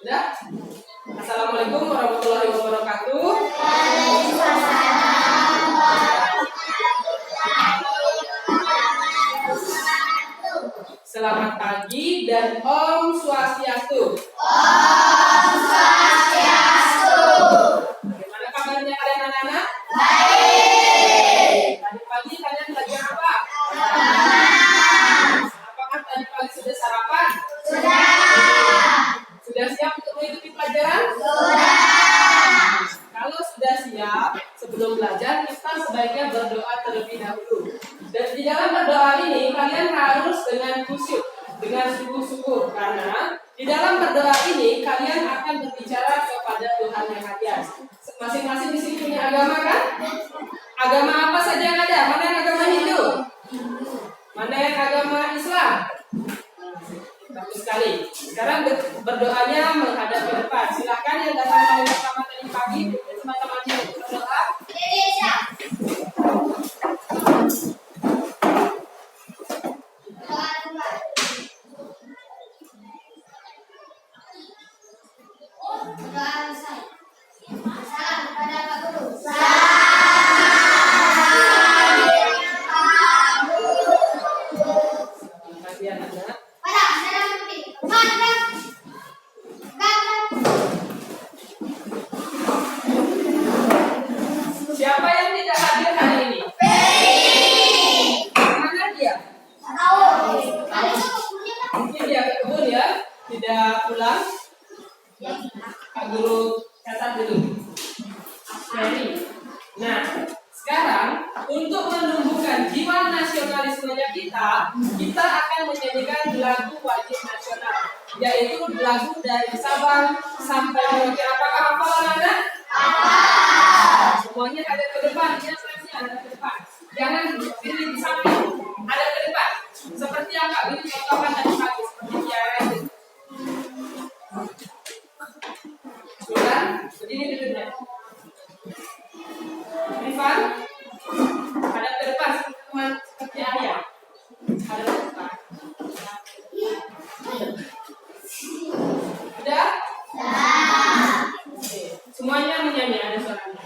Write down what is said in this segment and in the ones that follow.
Udah? Assalamualaikum warahmatullahi wabarakatuh. Selamat pagi dan Om Swastiastu. Om Swastiastu. Bagaimana kabarnya kalian anak-anak? Baik. Tadi pagi kalian belajar apa? Apakah tadi pagi sudah sarapan? Sudah. Sudah siap untuk mengikuti pelajaran? Sudah. Kalau sudah siap, sebelum belajar kita sebaiknya berdoa terlebih dahulu. Dan di dalam berdoa ini kalian harus dengan khusyuk, dengan sungguh-sungguh, karena di dalam berdoa ini kalian akan berbicara kepada Tuhan yang Maha. Masing-masing di sini punya agama kan? Agama apa saja yang ada? Mana yang agama Hindu? Mana yang agama Islam? Bagus sekali. Sekarang berdoanya menghadap ke depan. Silakan yang datang paling pertama tadi pagi, teman-temannya berdoa. Indonesia. Salam kepada Pak Guru. Kasihan anak. Siapa yang tidak hadir hari ini? Mana dia? Mungkin dia ke kebun ya, tidak pulang. Pak Guru catat dulu. Jadi, nah sekarang untuk menumbuhkan jiwa nasionalismenya kita akan menyanyikan lagu wajib nasional, yaitu lagu dari Sabang sampai Merauke. Apakah hafal anak-anak? Semuanya ada ke depan, ya seleksi ada ke depan. Jangan pilih di samping, ada ke depan. Seperti yang Kak Billy contohkan tadi pagi, seperti tiara itu. Sudah, begini duduknya. Rifan, ada ke depan seperti ayah. Ada ke depan. Sudah? Oke. Semuanya menyanyi, ada suaranya.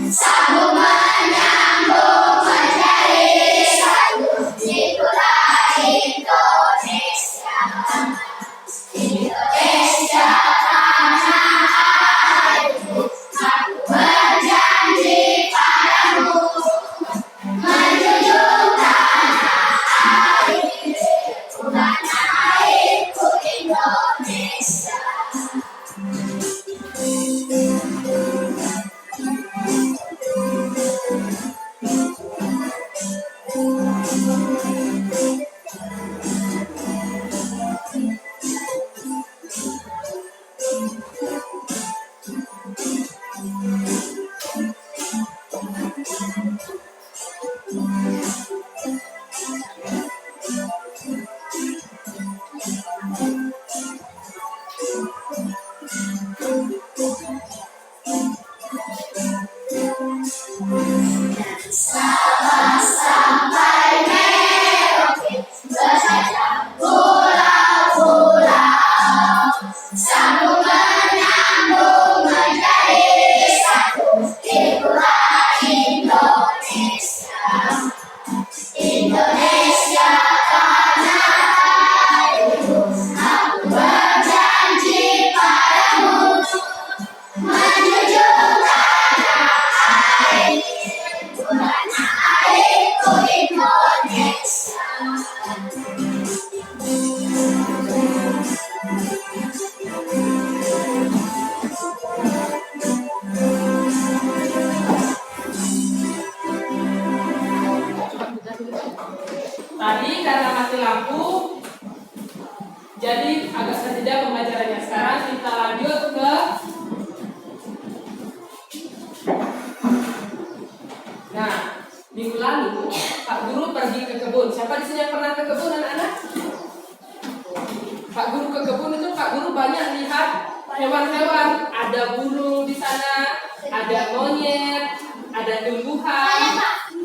Sambung menyambung menjadi satu, itulah Indonesia. Indonesia tanah airku, aku berjanji padamu, menjunjung tanah airku, tanah airku Indonesia. Sabang sampai Merauke, bersayap pulau-pulau, sambung menyambung menjadi satu, itulah Indonesia. Indonesia tanah airku, aku berjanji padamu, menjunjung tanah airku, tanah airku Indonesia. Tadi karena mati lampu, jadi agak terjeda pembelajarannya. Sekarang kita lanjut ke minggu lalu Pak Guru pergi ke kebun. Siapa di sini yang pernah ke kebun hewan-hewan, ada burung di sana, ada monyet, ada tumbuhan,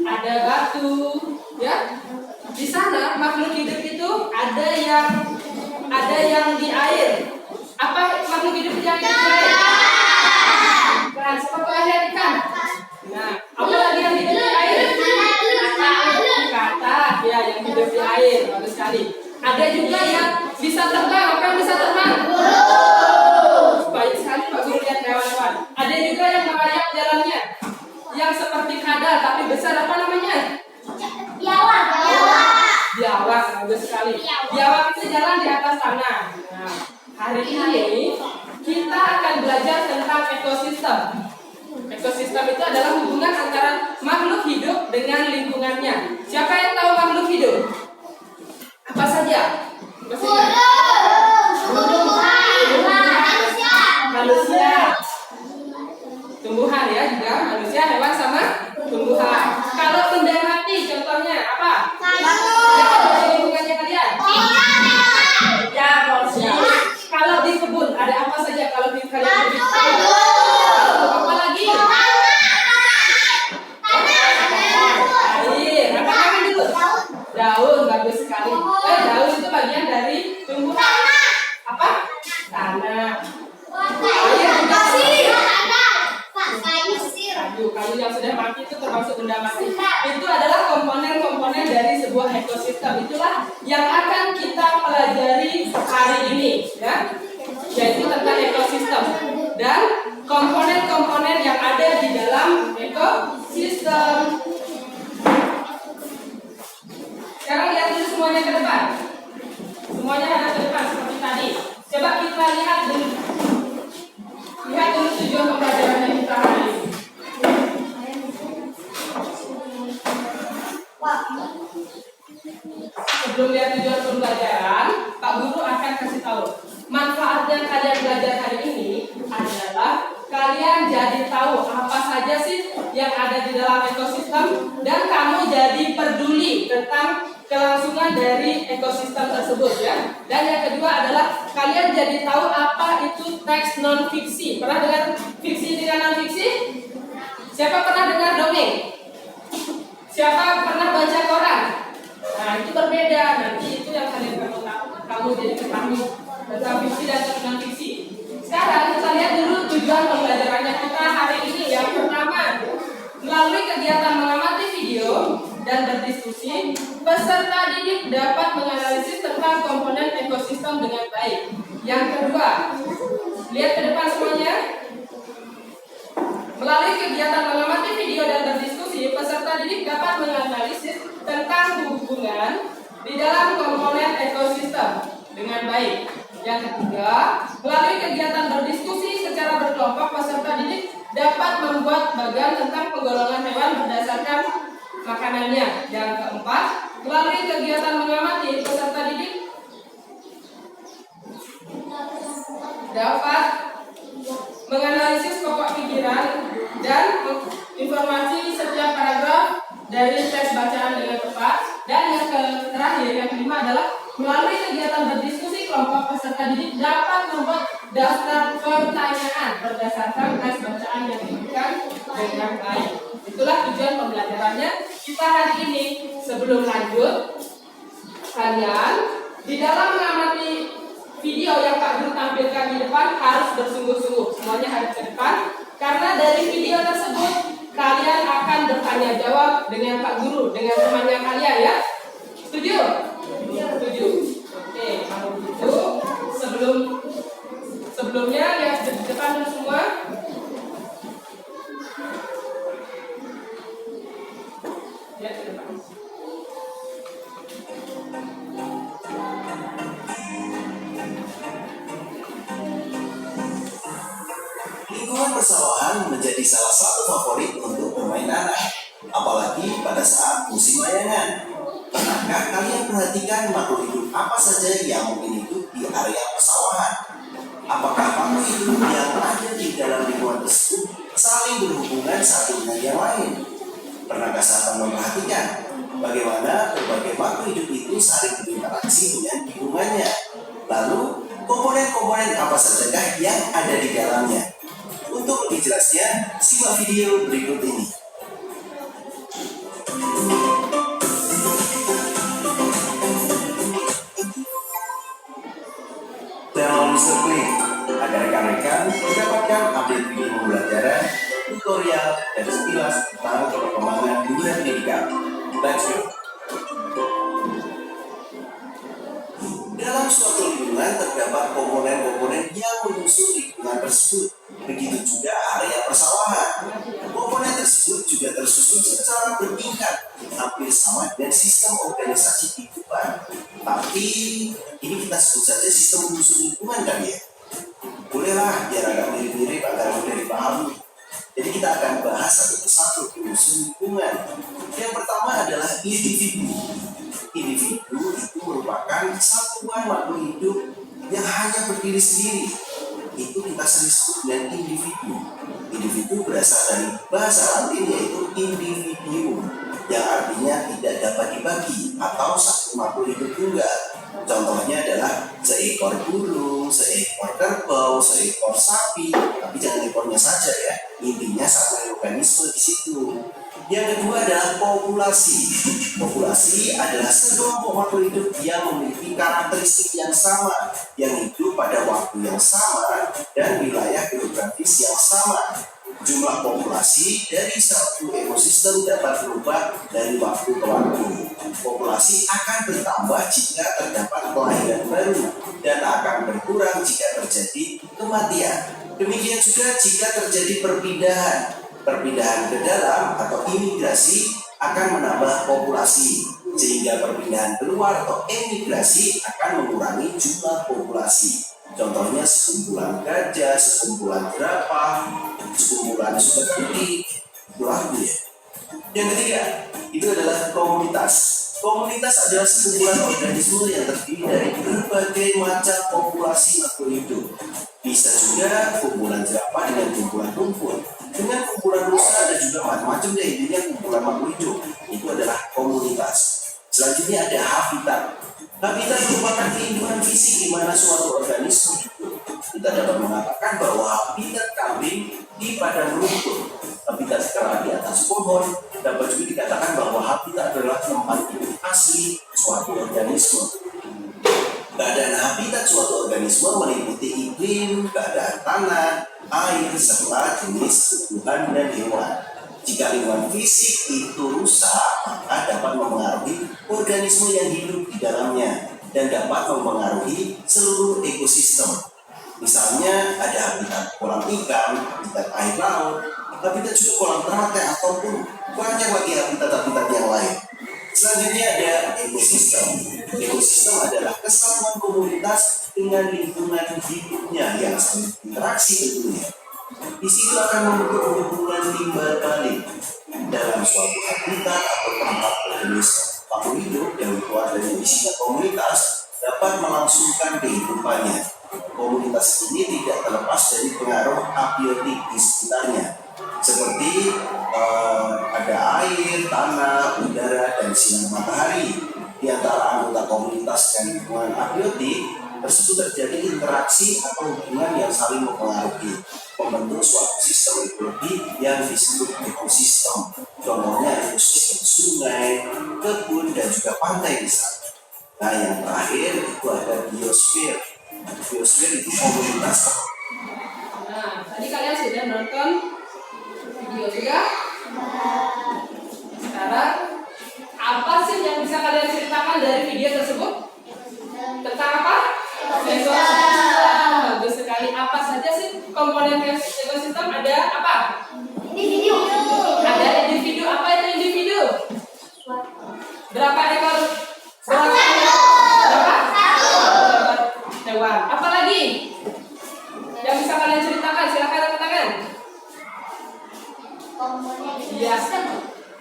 ada batu, ya. Di sana makhluk hidup itu ada yang di air. Apa makhluk hidup yang di air? Ikan, seperti ada ikan. Nah, apa lagi yang hidup di air? Kata, ya, yang hidup di air, bagus sekali. Ada juga yang bisa terbang. Apa yang bisa terbang? Baik sekali Pak Guru, lihat hewan-hewan. Ada juga yang merayap jalannya, yang seperti kadal tapi besar. Apa namanya? Biawak. Biawak, bagus sekali. Biawak itu jalan di atas tanah. Nah, hari ini kita akan belajar tentang ekosistem. Ekosistem itu adalah hubungan antara makhluk hidup dengan lingkungannya. Siapa yang tahu makhluk hidup? Apa saja? Manusia, tumbuhan ya, juga manusia, hewan sama tumbuhan. Kalau benda mati contohnya apa? Yang ada di lingkungannya kalian? Ya, porsi. Kalau di kebun ada apa saja kalau di kalian di kebun? Apa lagi? Air. Apa namanya dulu? Daun, bagus sekali. Daun itu bagian dari tumbuhan. Apa? Tanah. Kayu yang sudah mati itu termasuk benda mati. Itu adalah komponen-komponen dari sebuah ekosistem. Itulah yang akan kita pelajari hari ini, ya, yaitu tentang ekosistem dan komponen-komponen yang ada di dalam ekosistem. Sekarang lihat dulu semuanya ke depan. Semuanya ada ke depan seperti tadi. Coba kita lihat dulu. Lihat dulu tujuan pembelajaran kita hari ini. Sebelum lihat tujuan pembelajaran, Pak Guru akan kasih tahu. Manfaatnya kalian belajar hari ini adalah kalian jadi tahu apa saja sih yang ada di dalam ekosistem dan kamu jadi peduli tentang kelangsungan dari ekosistem tersebut, ya. Dan yang kedua adalah kalian jadi tahu apa itu teks non fiksi. Pernah dengar fiksi dengan non fiksi? Siapa pernah dengar dongeng? Siapa pernah baca koran? Nah, itu berbeda. Nanti itu yang kalian kamu jadi ketahui tentang fiksi dan non fiksi. Sekarang kita lihat dulu tujuan pembelajarannya kita hari ini. Yang pertama, melalui kegiatan mengamati video dan berdiskusi, peserta didik dapat menganalisis tentang komponen ekosistem dengan baik. Yang kedua, lihat ke depan semuanya. Melalui kegiatan mengamati video dan berdiskusi, peserta didik dapat menganalisis tentang hubungan di dalam komponen ekosistem dengan baik. Yang ketiga, melalui kegiatan berdiskusi secara berkelompok, peserta didik dapat membuat bagan tentang penggolongan hewan berdasarkan makanannya. Yang keempat, melalui kegiatan mengamati, peserta didik dapat menganalisis pokok pikiran dan informasi setiap paragraf dari teks bacaan dengan tepat. Dan yang terakhir, yang kelima adalah melalui kegiatan berdiskusi kelompok, peserta didik dapat membuat daftar pertanyaan berdasarkan teks bacaan yang diberikan dengan baik. Itulah tujuan pembelajarannya kita hari ini. Sebelum lanjut, kalian di dalam mengamati video yang Pak Guru tampilkan di depan harus bersungguh-sungguh. Semuanya harus ke depan, karena dari video tersebut kalian akan bertanya jawab dengan Pak Guru, dengan temannya kalian, ya. Setuju? Setuju. Oke, kalau begitu sebelumnya lihat di depan dulu semua. Lihat ke depan. Lingkungan persawahan menjadi salah satu favorit untuk bermain anak, apalagi pada saat musim layangan. Pernahkah kalian perhatikan makhluk hidup apa saja yang mungkin hidup di area persawahan? Apakah makhluk hidup yang ada di dalam lingkungan tersebut saling berhubungan satu dengan yang lain? Pernahkah sahabat memperhatikan bagaimana berbagai makhluk hidup itu saling berinteraksi dengan lingkungannya? Lalu, komponen-komponen apa saja yang ada ada di dalamnya. Untuk lebih jelasnya, simak video berikut ini. Channel Mr. Klik agar rekan-rekan mendapatkan update video pembelajaran, tutorial, dan sekilas tentang perkembangan dunia pendidikan. Let's go! Dalam suatu lingkungan terdapat komponen-komponen yang menyusun lingkungan tersebut. Begitu juga area persawahan. Komponen tersebut juga tersusun secara bertingkat, hampir sama dengan sistem organisasi kehidupan. Tapi ini kita sebut saja sistem menyusun lingkungan kan ya? Bolehlah biar agak mirip-mirip agar mudah dipahami. Jadi kita akan bahas satu persatu menyusun lingkungan. Yang pertama adalah individu. Individu itu merupakan satuan makhluk hidup yang hanya berdiri sendiri. Itu kita sering sebut dengan individu. Individu berasal dari bahasa Latin yaitu individuum, yang artinya tidak dapat dibagi atau satu makhluk hidup tunggal. Contohnya adalah seekor burung, seekor kerbau, seekor sapi, tapi jangan ekornya saja ya. Intinya satu organisme di situ. Yang kedua adalah populasi. Populasi adalah sekelompok makhluk hidup yang memiliki karakteristik yang sama, yang hidup pada waktu yang sama dan wilayah geografis yang sama. Jumlah populasi dari satu ekosistem dapat berubah dari waktu ke waktu. Populasi akan bertambah jika terdapat kelahiran baru dan akan berkurang jika terjadi kematian. Demikian juga jika terjadi perpindahan. Perpindahan ke dalam atau imigrasi akan menambah populasi, sehingga perpindahan keluar atau emigrasi akan mengurangi jumlah populasi. Contohnya sekumpulan gajah, sekumpulan jerapah, sekumpulan sugar putih, itu lagu ya. Yang ketiga, itu adalah komunitas. Komunitas adalah sekumpulan organisme yang terdiri dari berbagai macam populasi makhluk hidup. Bisa juga kumpulan jerapah dengan kumpulan rumput, dengan kumpulan rusa ada juga macam-macam deh, intinya kumpulan makhluk hidup. Itu adalah komunitas. Selanjutnya ada habitat. Habitat merupakan lingkungan fisik di mana suatu organisme hidup. Kita dapat mengatakan bahwa habitat kambing di padang rumput, habitat kera di atas pohon. Dapat juga dikatakan bahwa habitat adalah tempat hidup asli suatu organisme. Keadaan habitat suatu organisme meliputi iklim, keadaan tanah, air, serta jenis tumbuhan dan hewan. Jika lingkungan fisik itu rusak, maka dapat mempengaruhi organisme yang hidup di dalamnya dan dapat mempengaruhi seluruh ekosistem. Misalnya ada habitat kolam ikan, habitat air laut, habitat juga kolam teratai ataupun banyak lagi habitat-habitat yang lain. Selanjutnya ada ekosistem. Ekosistem adalah kesatuan komunitas dengan lingkungan hidupnya yang saling berinteraksi tentunya. Di situ akan membentuk hubungan timbal balik dalam suatu habitat atau tempat berjenis makhluk hidup yang keluar dari isinya komunitas dapat melangsungkan kehidupannya. Komunitas ini tidak terlepas dari pengaruh abiotik di sekitarnya, seperti ada air, tanah, udara, dan sinar matahari. Di antara anggota komunitas dan lingkungan abiotik tersebut terjadi interaksi atau hubungan yang saling mempengaruhi, membentuk suatu sistem ekologi yang disebut ekosistem. Contohnya ekosistem sungai, kebun, dan juga pantai misalnya. Nah yang terakhir itu ada biosfer. Biosfer itu komunitas. Nah, tadi kalian sudah nonton video juga. Sekarang apa sih yang bisa kalian ceritakan dari video tersebut? Tentang apa? Ekosistem. Bagus sekali. Apa saja sih komponen ekosistem? Ada apa? Individu. Ada individu. Apa itu individu? Berapa ekor? Berapa? Hewan. Apa lagi? Yang bisa kalian ceritakan? Silakan angkat tangan. Iya.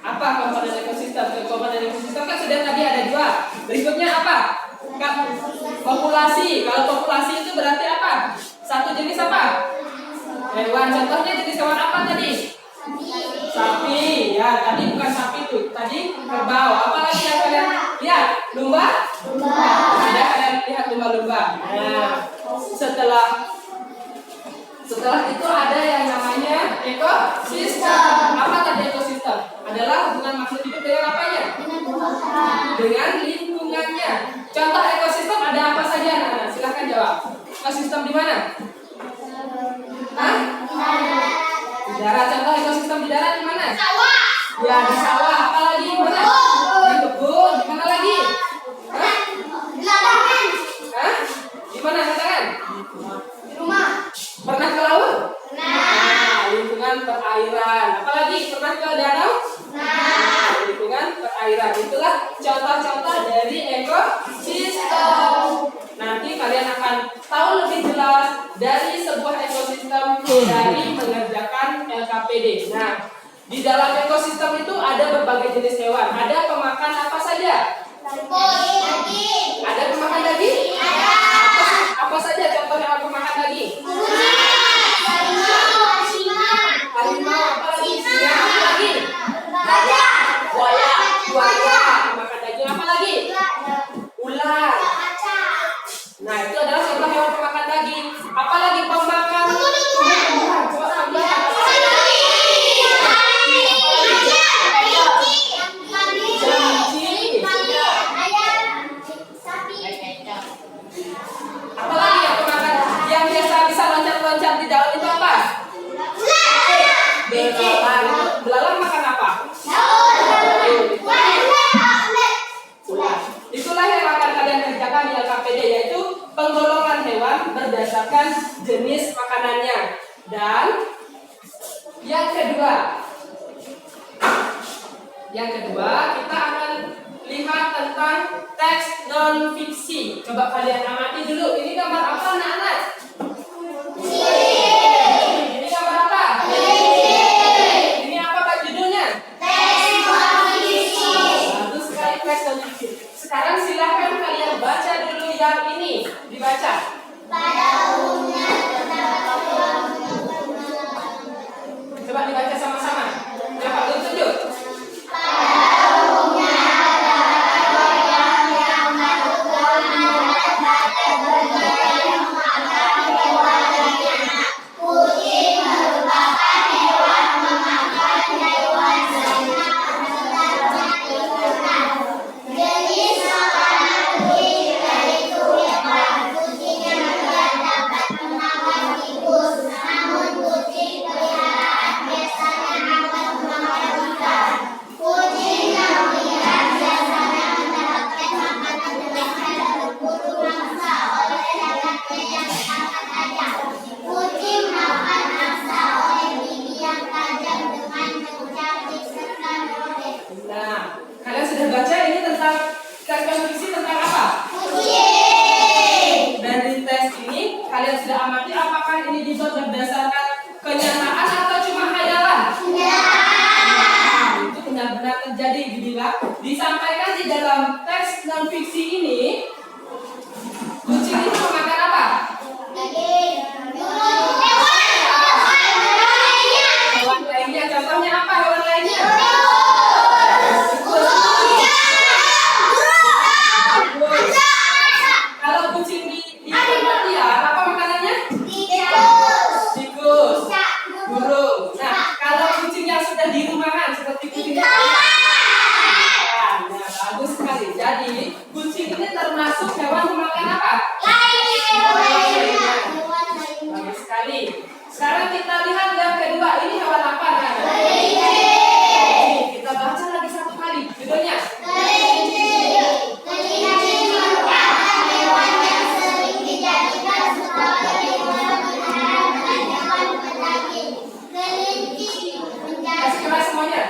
Apa komponen ekosistem? Komponen ekosistem kan sudah tadi ada 2. Berikutnya apa? Populasi. Kalau populasi itu berarti apa? Satu jenis apa? Hewan. Contohnya jenis hewan apa tadi? Sapi. Ya, tadi bukan sapi itu. Tadi kerbau. Apa lagi yang kalian lihat? Lumba? Ada kalian lihat lumba-lumba. Nah, setelah Setelah itu ada yang namanya ekosistem. Apa tadi ekosistem? Adalah hubungan makhluk hidup dengan apanya? Dengan lingkungannya. Contoh ekosistem ada apa saja anak-anak? Silahkan jawab. Ekosistem di mana? Hah? Di darat. Contoh ekosistem di darat di mana? Ya, di sawah. Apa lagi? Di mana? Di kebun. Di mana lagi? Hah? Hah? Di mana katakan? Pernah ke laut? Nah, lingkungan perairan. Apalagi pernah ke danau? Nah, lingkungan perairan. Itulah contoh-contoh dari ekosistem. Nanti kalian akan tahu lebih jelas dari sebuah ekosistem dari mengerjakan LKPD. Nah, di dalam ekosistem itu ada berbagai jenis hewan. Ada pemakan apa saja? Ada pemakan daging? Apa saja contoh hewan pemakan daging? Harimau, apa lagi? Singa, apa lagi? Buaya, pemakan daging, apa lagi? Ular. Nah, itu adalah contoh hewan pemakan daging. Apalagi pemakan tumbuh-tumbuhan. Coba tambah apa saja? Apalagi yang pemakan yang biasa bisa loncat-loncat di daun itu apa? Belalang. Belalang makan apa? Ular. Itulah yang akan kalian kerjakan di LKPD, yaitu penggolongan hewan berdasarkan jenis makanannya. Dan yang kedua kita akan lihat tentang teks non fiksi. Coba kalian amati dulu. Ini gambar apa anak-anak? Ini gambar apa? Ini apa Pak judulnya? Bagus sekali, teks non fiksi. Sekarang silahkan kalian baca dulu yang ini. Dibaca. Coba dibaca sama-sama. Coba dulu tunjuk. Nah, kalian sudah baca ini tentang teks non-fiksi tentang apa? Dari tes ini kalian sudah amati apakah ini dibuat berdasarkan kenyataan atau cuma khayalan? Itu benar-benar terjadi, dibilang disampaikan di dalam teks non-fiksi ini. Kucing itu memakan apa? Hewan lainnya, contohnya apa hewan lainnya? Kalau kucing di tempat liar, apa makanannya? Tikus, burung. Nah, kalau kucing yang sudah di rumahan seperti kucing nah, bagus sekali. Jadi, kucing ini termasuk hewan pemakan apa? Bagus sekali. Sekarang kita lihat yang kedua. Ini hewan apa? Kita baca lagi satu kali. Judulnya? Kasih keras semuanya.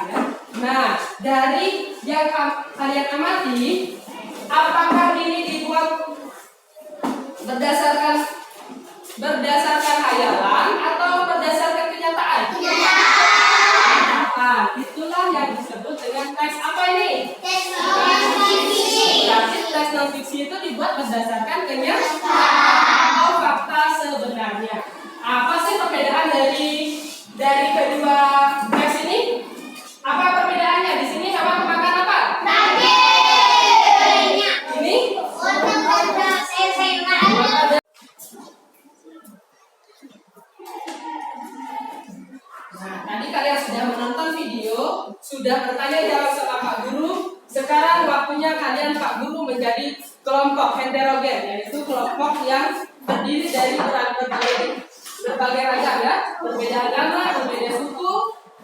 ya. Nah, dari yang kalian amati, apakah ini dibuat berdasarkan hayalan atau berdasarkan kenyataan? Nah, itulah yang disebut dengan teks apa ini? Berarti teks non fiksi itu dibuat berdasarkan kenyataan atau fakta sebenarnya. Apa sih perbedaan dari kedua teks ini? Apa perbedaannya? Di sini hewan makan apa? Ini? Nah, tadi kalian sudah menonton video, sudah bertanya jawab sama Pak Guru. Sekarang waktunya kalian Pak Guru menjadi kelompok heterogen, yaitu kelompok yang terdiri dari berbagai ragam ya, berbeda agama, berbeda suku,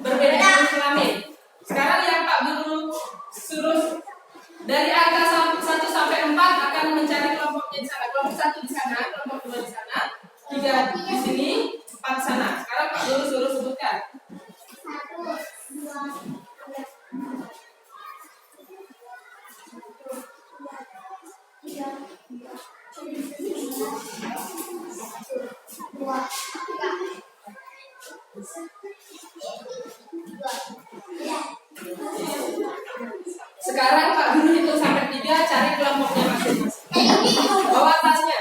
berbeda jenis kelamin. Sekarang yang Pak Guru suruh dari angka 1 sampai 4 akan mencari kelompoknya di sana. Kelompok 1 di sana, kelompok 2 di sana, 3 di sini, 4 di sana. Sekarang Pak Guru suruh sebutkan. 1, 2, 3. Sekarang Pak Guru hitung sampai 3, cari kelompoknya masing-masing. Bawa tasnya.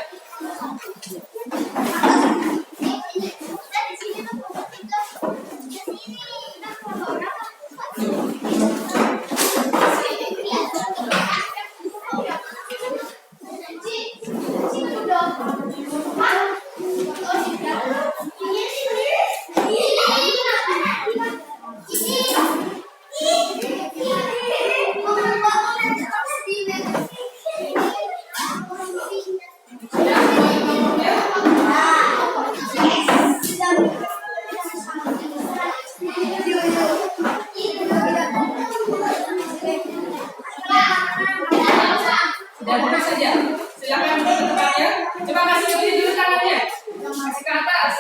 Dan duduk saja. Silakan duduk tempatnya. Coba kasih begini dulu tangannya. Kasih ke atas.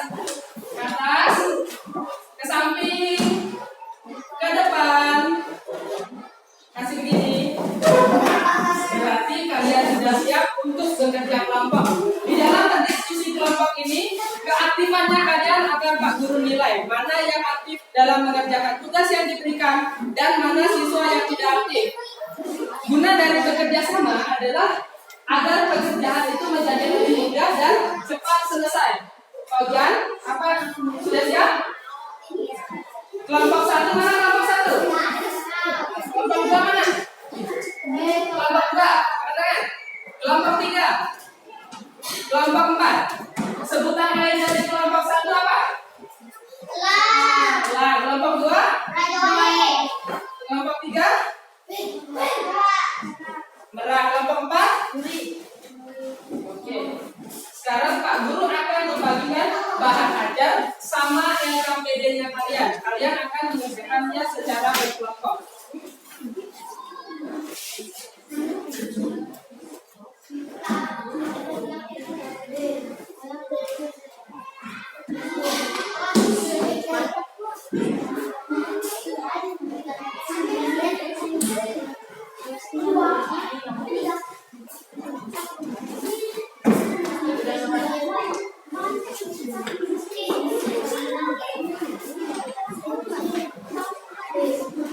Ke atas. Ke samping. Ke depan. Kasih begini. Berarti kalian sudah siap untuk bekerja kelompok. Di dalam diskusi kelompok ini, keaktifannya kalian akan Pak Guru nilai. Mana yang aktif dalam mengerjakan tugas yang diberikan dan mana siswa yang tidak aktif. Guna dari bekerja sama adalah agar pekerjaan itu menjadi lebih mudah dan cepat selesai. Fauzan, apa sudah siap? Kelompok 1 mana kelompok 1? Kelompok 2 mana? Kelompok 2, katakan. Kelompok 3. Kelompok 4. Sebutan lain dari kelompok 1 apa? Lah, kelompok 2? Kelompok 3? Merah. Kelompok 4? Oke. Sekarang Pak Guru akan membagikan bahan ajar sama LKPD-nya kalian. Kalian akan mengerjakannya secara berkelompok.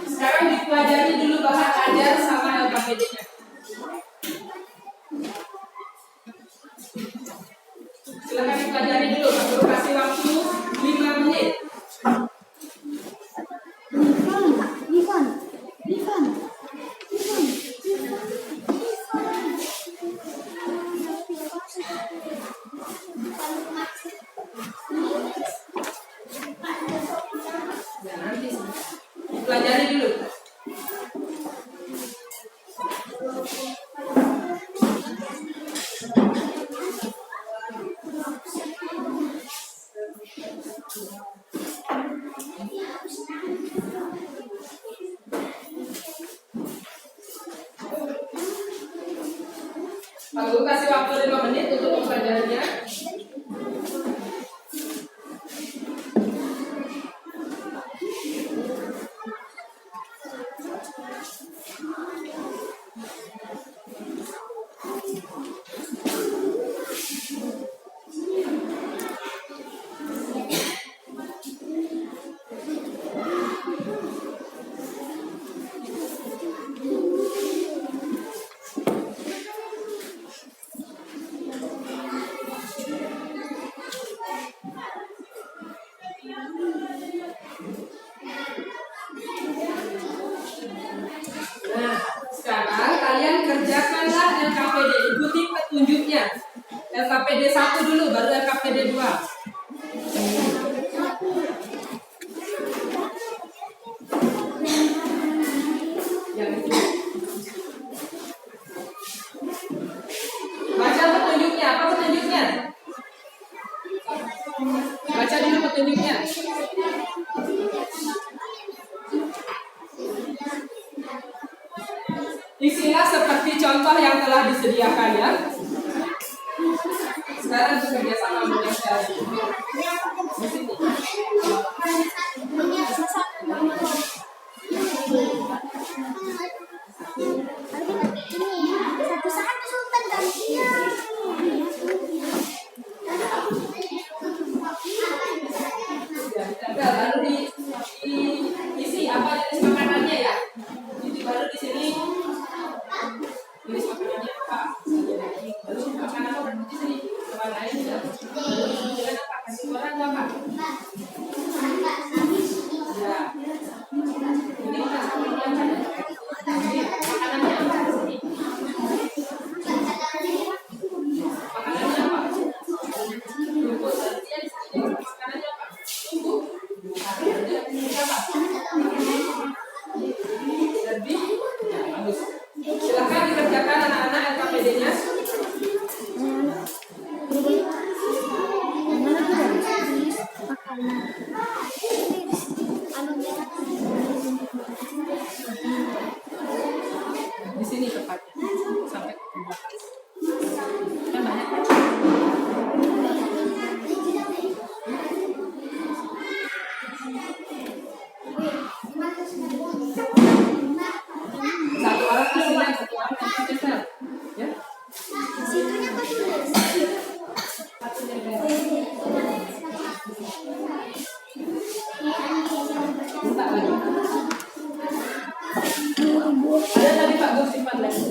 Sekarang dipelajari dulu bahan ajar sama LKPD-nya. Silakan dipelajari dulu. Pak Guru kasih waktu 5 menit. Pelajari dulu. Pak Guru kasih waktu 5 menit untuk mempelajarinya. Nah, sekarang kalian kerjakanlah LKPD, ikuti petunjuknya. LKPD 1 dulu, baru LKPD 2. Yang itu. Baca petunjuknya, apa petunjuknya? Baca dulu petunjuknya. Isinya seperti contoh yang telah disediakan ya. Sekarang bekerja sama dengan saya. Di sini. Satu-satu Sultan gantian. Baru diisi apa jenis makanannya ya. Jadi baru di sini jenis makanannya apa? Baru makanan apa di sini? Teman lain ya. Kemudian apa? Kasih orang apa? Ya. Ini makanannya apa? Ini makanannya apa di sini? Makanannya apa? Tunggu saja di sini. Makanannya apa? Tunggu. Makanannya apa? Lebih bagus. Silakan dikerjakan anak-anak LKPD-nya. Di sini tepatnya sampai ke belakang. Kan banyak kan? Satu orang kasihan, satu orang kasihan. Ya. Situnya kok tulis. Satu yang minta lagi. Ada tadi Pak Gus simpan lagi.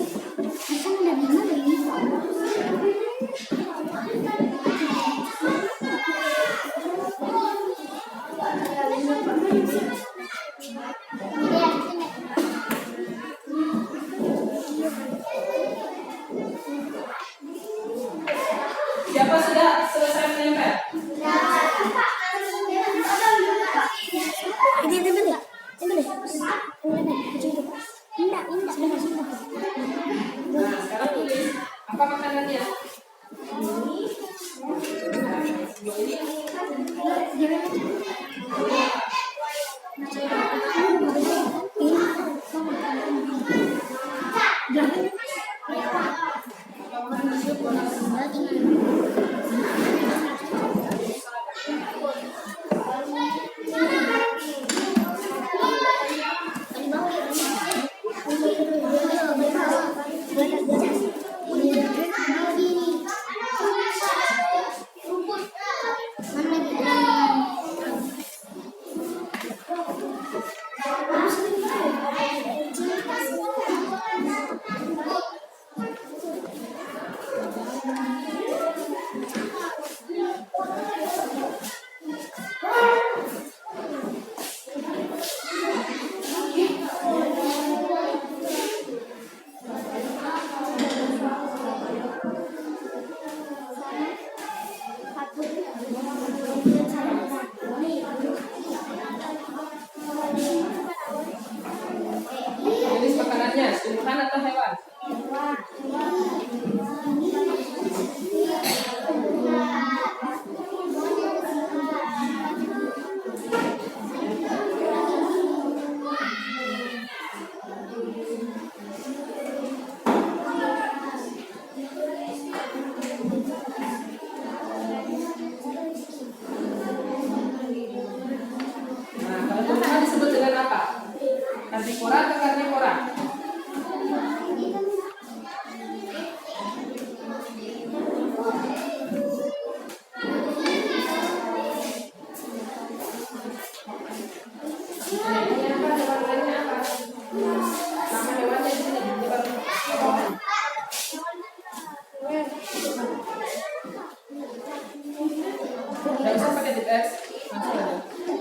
Kan ada mana ini? Siapa sudah selesai menempel? Ini tempel ya? Tempel ya? Enggak, sudah. Nah, sekarang tulis apa makanannya? Karnivora atau karnivora? Ini apa? Hewan-hewannya apa? Nama hewannya di sini. Nggak usah pakai DS.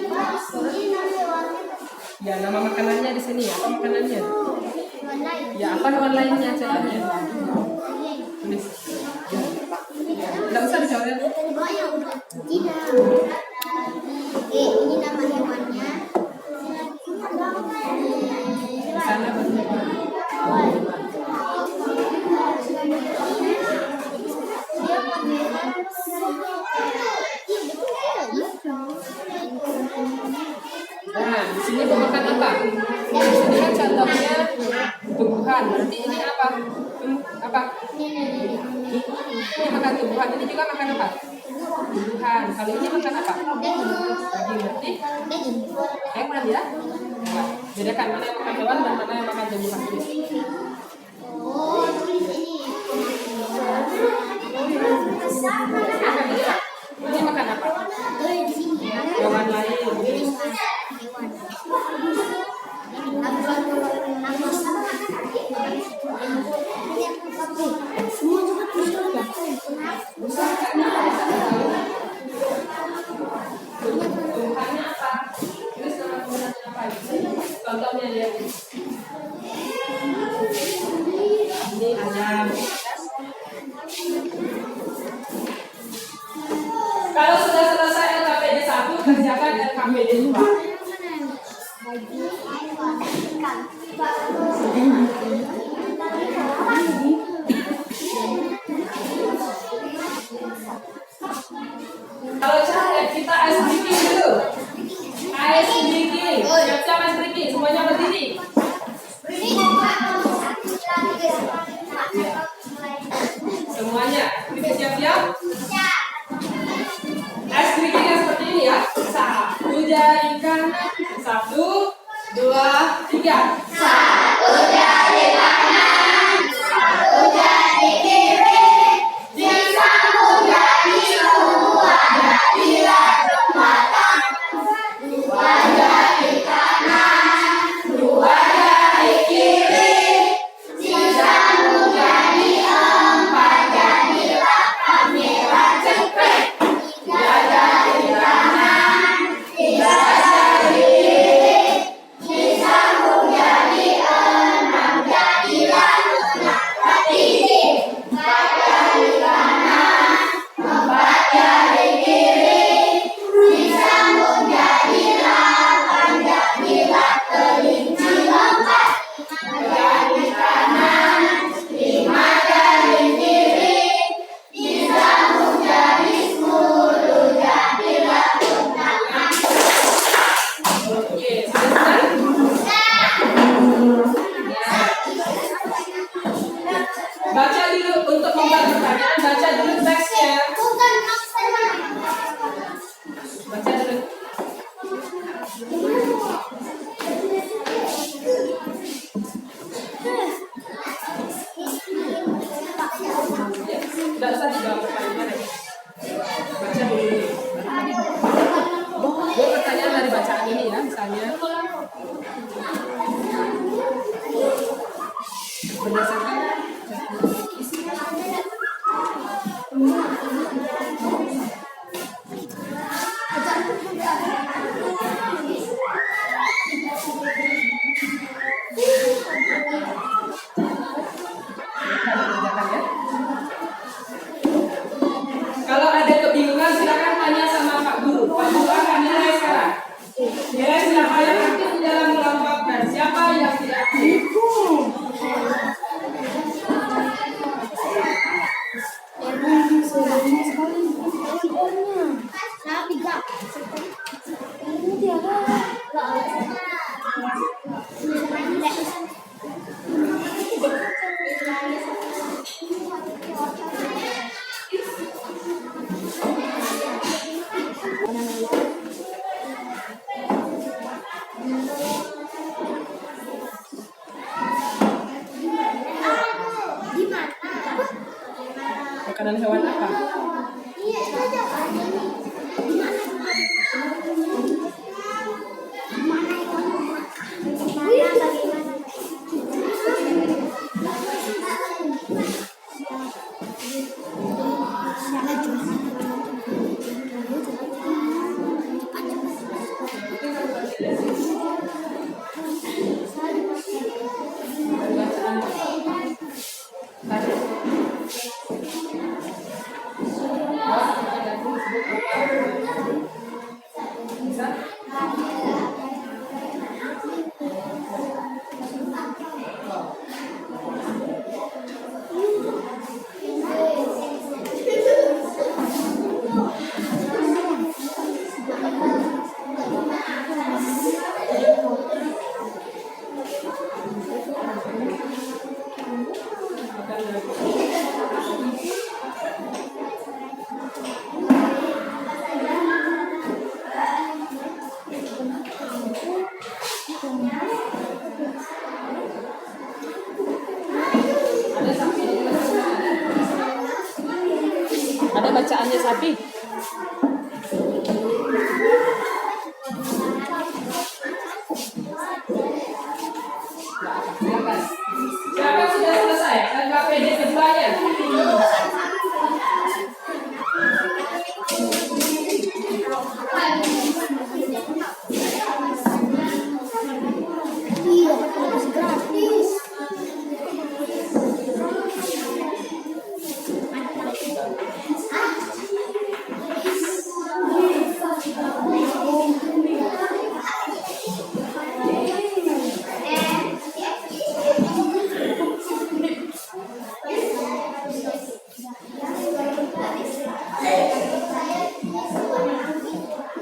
Langsung aja. Ya, nama makanannya di sini. Apa makanannya? Ya, apa hewan lainnya caranya? Tulis. Ya, nggak usah dicoret. Ini nama hewannya. Di sana banyak. Nah, di sini memakan apa? Di sini kan contohnya tumbuhan. Berarti ini apa? Apa? Ini makan tumbuhan. Ini juga makan apa? Tumbuhan. Kalau ini makan apa? Daging. Berarti hewan ya. Nah, bedakan mana yang makan hewan dan mana yang makan tumbuhan. Ini makan apa? Hewan lain. Semua juga bisa. Tumbuhannya apa? Tulis nama tumbuhannya apa? Contohnya lihat. Ini ayam. Kalau sudah selesai LKPD 1, kerjakan LKPD 2. Kalau cahaya kita ice breaking dulu. Ice breaking. Siap-siap ice breaking. Semuanya berdiri. Semuanya. Siap-siap. Ice breaking yang seperti ini ya. 1 jari kanan. 1, 2, 3. 1 jari kanan. 1 jari kiri. Disambung jari dua jari lajang mata. 2 jari kanan. 2 jari kiri. Disambung jari 4 jari lapang merah cengkeh. 3 jari kanan. 3 jari kiri. Disambung jari 6 jari lajang mata tinggi. 4 jari kanan. 4 jari kiri. Disambung jari 8 jari kelinci lompat. 4 jari kanan. 5 jari kiri. Disambung jari 10 jari lambung tangan. Oke, sudah selesai? Baca dulu untuk membuat pertanyaan, baca dulu teksnya. Baca dulu. Ya, tidak usah dijawab pertanyaan ya. Baca dulu. Dua pertanyaan dari bacaan ini ya, misalnya. Berdasarkan kalau ada kebingungan silakan tanya sama Pak Guru. Pak Guru akan nilai sekarang. Nilai siapa yang aktif di dalam kelompok dan siapa yang tidak aktif. makanan hewan apa? Iya, itu aja kan. Gimana? Mana hewan makan? Bagaimana? Ada bacaannya sapi? Siapa sudah selesai? NKPD keduanya. Iya, harus gratis.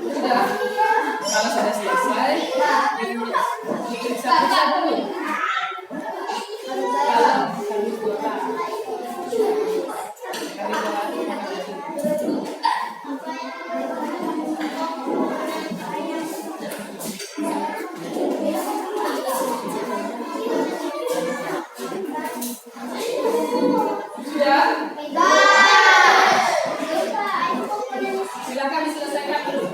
Sudah. Kalau sudah selesai, periksa dulu. Kalau kami buka. Sudah? Silakan diselesaikan dulu.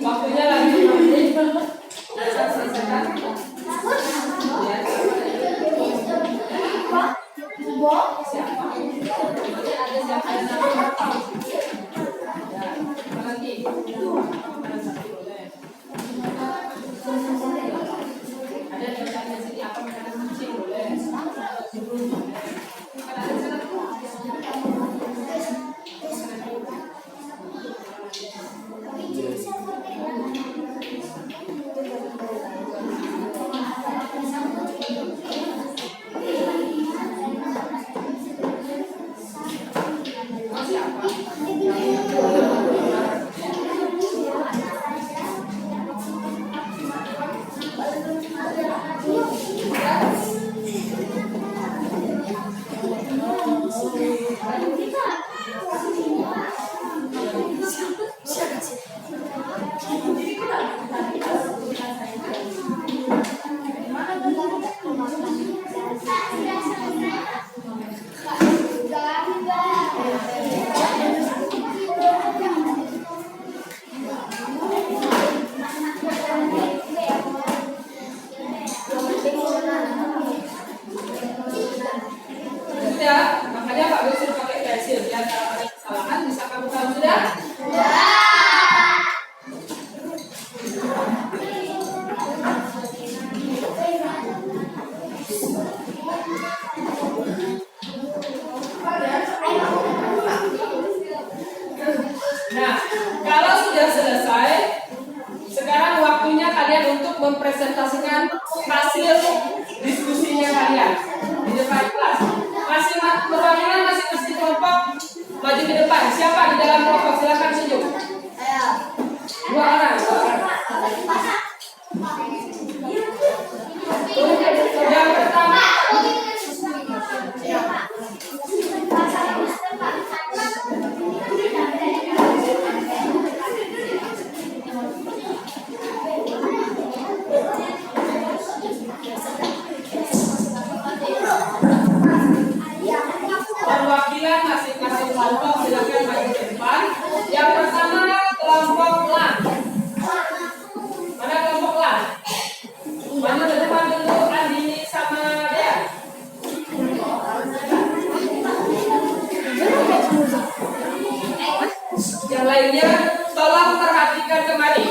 Waktunya lagi 5 menit. Bisa selesaikan? Ya. Siapa? Ada siapa yang nama apa? Ya. Apa lagi? Ada satu boleh. Ada yang bertanya sini apa makanan kucing boleh? Kan ada sana. Oh, siapa? Sudah, makanya Pak Gus suruh pakai tes. mempresentasikan hasil diskusinya kalian di depan kelas. Perwakilan masing-masing kelompok maju ke depan. Siapa di dalam kelompok? Silakan tunjuk. Dua orang. Yang pertama. Perwakilan masing-masing kelompok silakan maju ke depan. Yang pertama kelompok LAN. Mana kelompok LAN? Maju ke depan dulu Andini sama Dea. Yang lainnya tolong perhatikan kembali.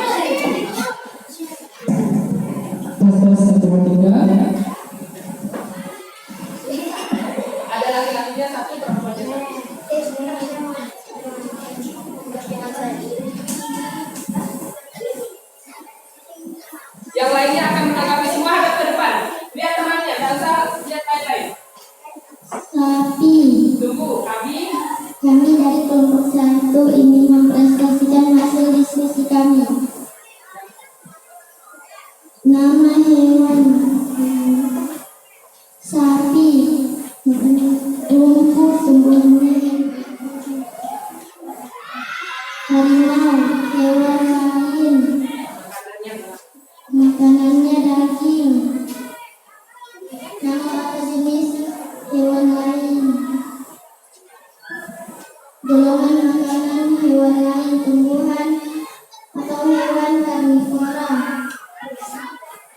Ada laki-lakinya satu, perempuannya. Yang lainnya akan menanggapi semua, hadap ke depan. Lihat temannya, tak usah lihat lain-lain. Tapi Tunggu, kami dari kelompok 1 ingin mempresentasikan hasil diskusi kami. Nama hewan sapi, rumput tumbuhnya, harimau, hewan lain, makanannya daging. Nama atau jenis hewan lain, golongan makanan hewan lain, tumbuhan atau hewan karnivora.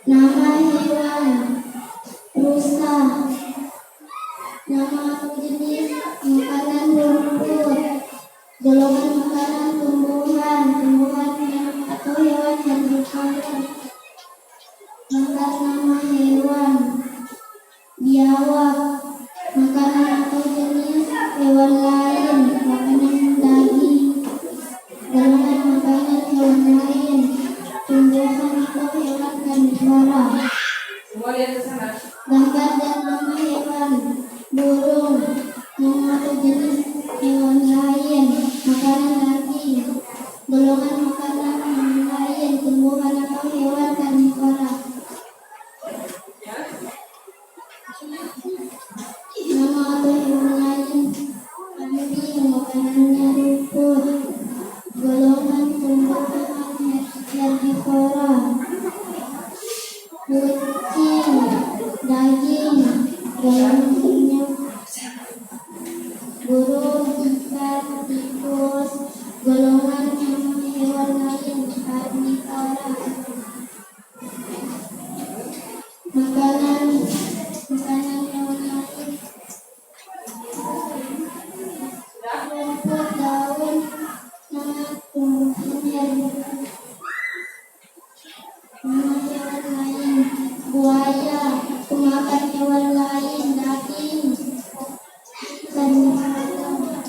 Nama hewan rusa. Nama atau jenis makanan rumput, golongan makanan tumbuhan atau hewan karnivora. Makan nama hewan biawak. Makanan atau jenis hewan lain, makanan daging, golongan makanan hewan lain, tumbuhan atau hewan karnivora. semua lihat ke sana. Gambar dan nama hewan burung. Nama atau jenis hewan lain, makanan daging, golongan makanan hewan lain, tumbuhan atau hewan karnivora. Ya. Nama atau hewan lain, kambing, makanannya rumput, golongan tumbuhan herbivora. Kucing, daging, golongannya burung, ikan, tikus, golongan hewan lain karnivora. Makanan hewan lain, rumput, daun, nama tumbuhan nama hewan lain, buaya, pemakan hewan lain, daging, karnivora.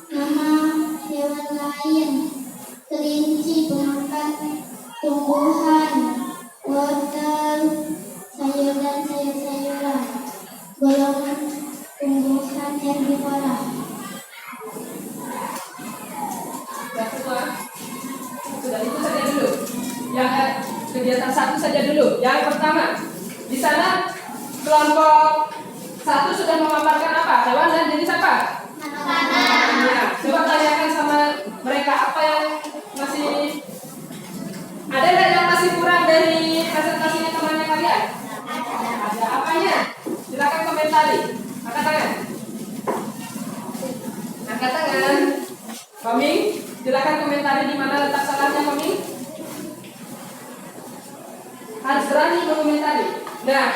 Nama hewan lain, kelinci, pemakan tumbuhan, wortel, sayur dan sayur-sayuran, golongan tumbuhan herbivora. Sudah semua? Sudah, itu saja dulu. Yang kegiatan satu saja dulu. Yang pertama, di sana kelompok 1 sudah memaparkan apa? Hewan dan jenis apa? Ya, coba tanyakan sama mereka apa yang masih ada nggak yang masih kurang dari presentasinya temannya kalian? Ada apanya? Silakan komentari. Angkat tangan. Angkat tangan. Koming, silakan komentari di mana letak salahnya, Koming. Harus berani mengomentari. Nah,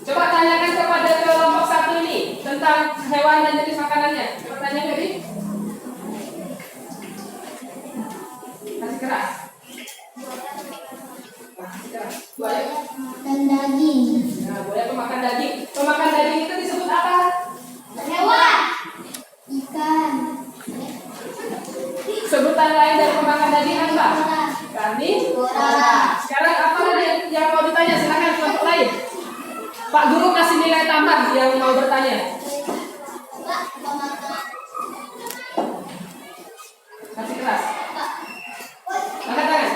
coba tanyakan kepada kelompok 1 ini tentang hewan dan jenis makanannya. Pertanyaan dari masih keras. Buaya Dan daging. Nah, buaya pemakan daging. Pemakan daging itu disebut apa? Hewan. Ikan. Sebutan lain dari pemakan Pak Guru kasih nilai tambah yang mau bertanya. Kasih keras. Angkat tangan.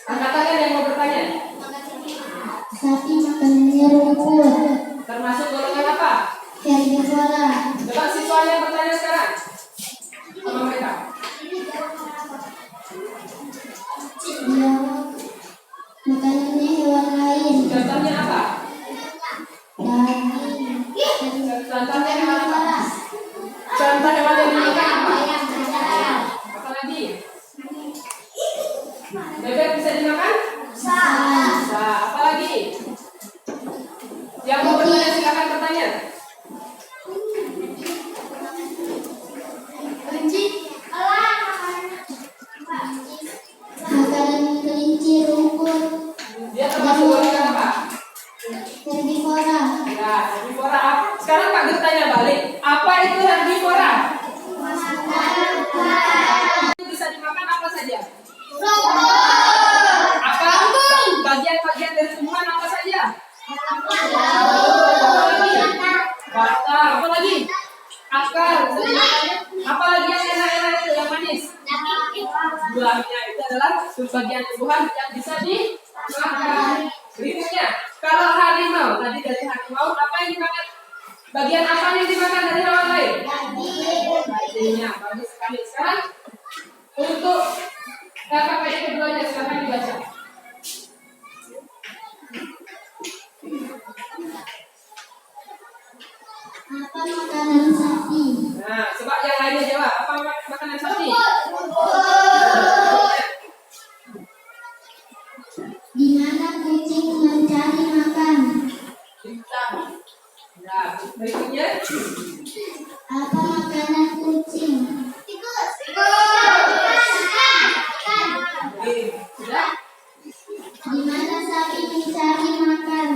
Angkat tangan yang mau bertanya. Sapi makanannya rumput. Termasuk golongan apa? Herbivora. Coba siswa yang bertanya sekarang. Sama mereka. Jawab. Makanannya hewan lain. Contohnya apa? Daging. Contohnya hewan apa? Contoh hewan yang dimakan apa? Ayam. Apa lagi? Bebek bisa dimakan? Bisa. Apa lagi? Yang mau bertanya silakan bertanya. Makanan kelinci rumput. Dia termasuk golongan apa? Herbivora. Ya, herbivora. Sekarang Pak Gus tanya balik. Apa itu herbivora? Bisa dimakan apa saja? Apa? Bagian-bagian dari tumbuhan apa saja? Batang. Apa lagi? Akar. Bisa dimakan. Apa lagi yang enak-enak itu yang manis? Buahnya itu adalah bagian tumbuhan yang bisa dimakan. Berikutnya, kalau harimau, tadi dari harimau apa yang dimakan? Bagian apa yang dimakan dari hewan lain? Dagingnya, bagus sekali. Sekarang untuk KKPI keduanya silakan dibaca. Apa makanan sapi? Nah, coba yang lainnya jawab. Apa makanan sapi? Di mana kucing mencari makan? Bintang. Nah, berikutnya. Apa makanan kucing? Oke, sudah. Di mana sapi mencari makan?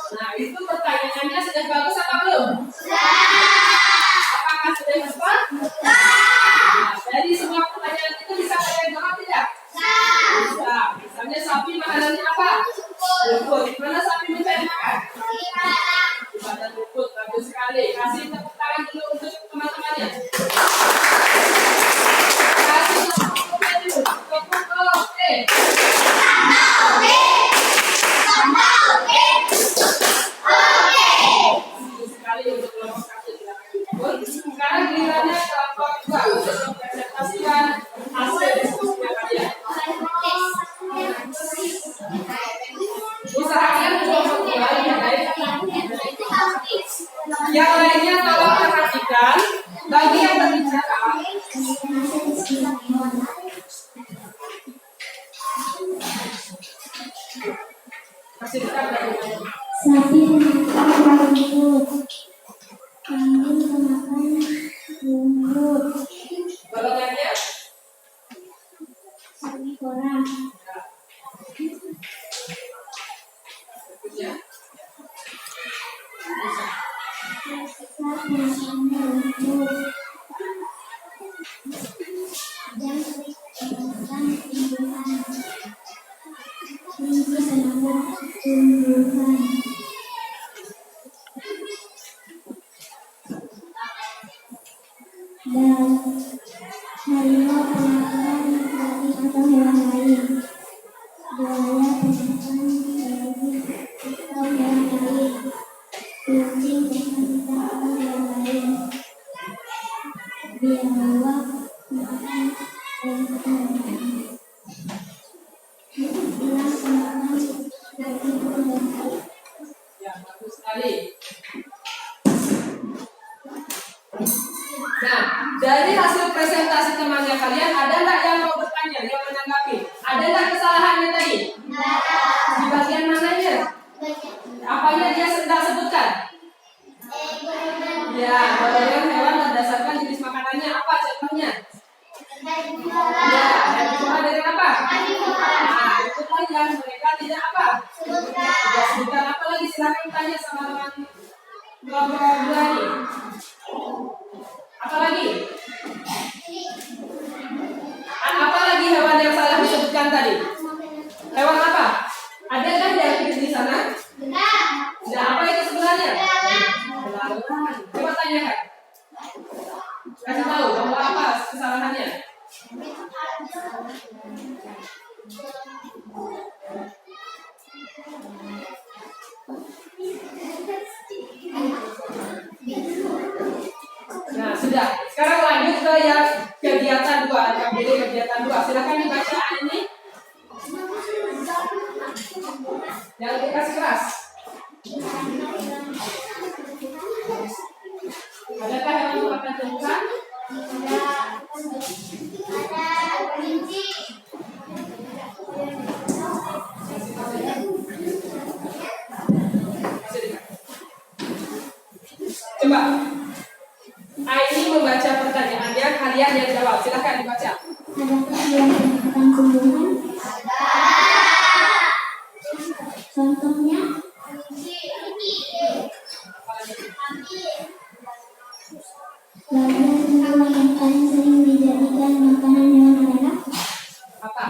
Nah, itu pertanyaannya sudah bagus apa belum? Apakah sudah cepat? Nah, dari semua pertanyaan itu bisa kalian jawab tidak? Bisa. Misalnya sapi makanannya apa? Rumput. Di mana sapi mencari makan? Di badan rumput. Bagus sekali. Kasih tepuk tangan dulu untuk teman-temannya. Kasih tepuk tangan dulu. Oke. Bagus sekali untuk kelompok satu. Sekarang gilirannya kelompok dua untuk presentasikan hasil diskusinya kalian. Usahakan kelompok dua yang baik. Yang lainnya tolong perhatikan bagi yang berbicara. Masih dekat dari Sapi memakan rumput. Kambing memakan rumput. golongannya. Herbivora. Ya. Sapi memakan rumput. Yang makan tumbuhan. Kelinci memakan tumbuhan. Dan harimau pemakan daging atau hewan lain. Buaya pemakan daging atau hewan lain. Kucing pemakan atau hewan lain. Biawak pemakan hewan lain. Elang pemakan daging atau hewan lain. Ya, bagus sekali. Nah, dari hasil presentasi temannya kalian, ada nggak yang mau bertanya, yang menanggapi? Ada nggak kesalahannya tadi? Di bagian mananya? Apanya dia sedang sebutkan? Ya, golongan hewan berdasarkan jenis makanannya apa contohnya? Ya, herbivora dari apa? Nah, itu tadi yang mereka tidak apa? Ya, sebutkan apa lagi? Silakan tanya sama teman kelompok dua nih. Apa lagi? Apa Nah, sudah. Sekarang lanjut ke yang kegiatan 2. KBD kegiatan 2. Silakan dibaca ini. Yang dikasih keras. Adakah yang mau akan temukan? Ada kelinci. Coba. Aini membaca pertanyaannya, kalian yang jawab. Silakan dibaca. Adakah yang tentang tumbuhan? Contohnya? Bagian hewan yang paling sering dijadikan makanan hewan adalah Apa?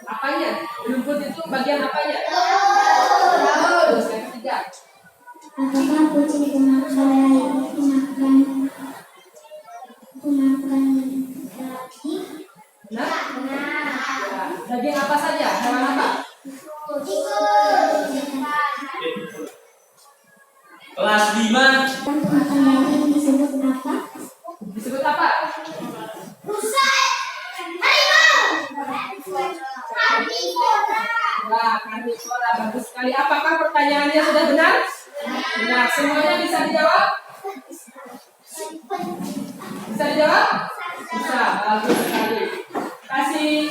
Apanya? Rumput itu bagian apanya? Terus yang ketiga. apakah kucing pemakan daging? Nah, daging apa saja? Hewan apa? Kelas 5. Pemakan daging disebut apa? Disebut apa? Wah, karnivora, bagus sekali. Apakah pertanyaannya sudah benar? Benar. Semuanya bisa dijawab? Bisa dijawab? Bisa. Bagus sekali. Kasih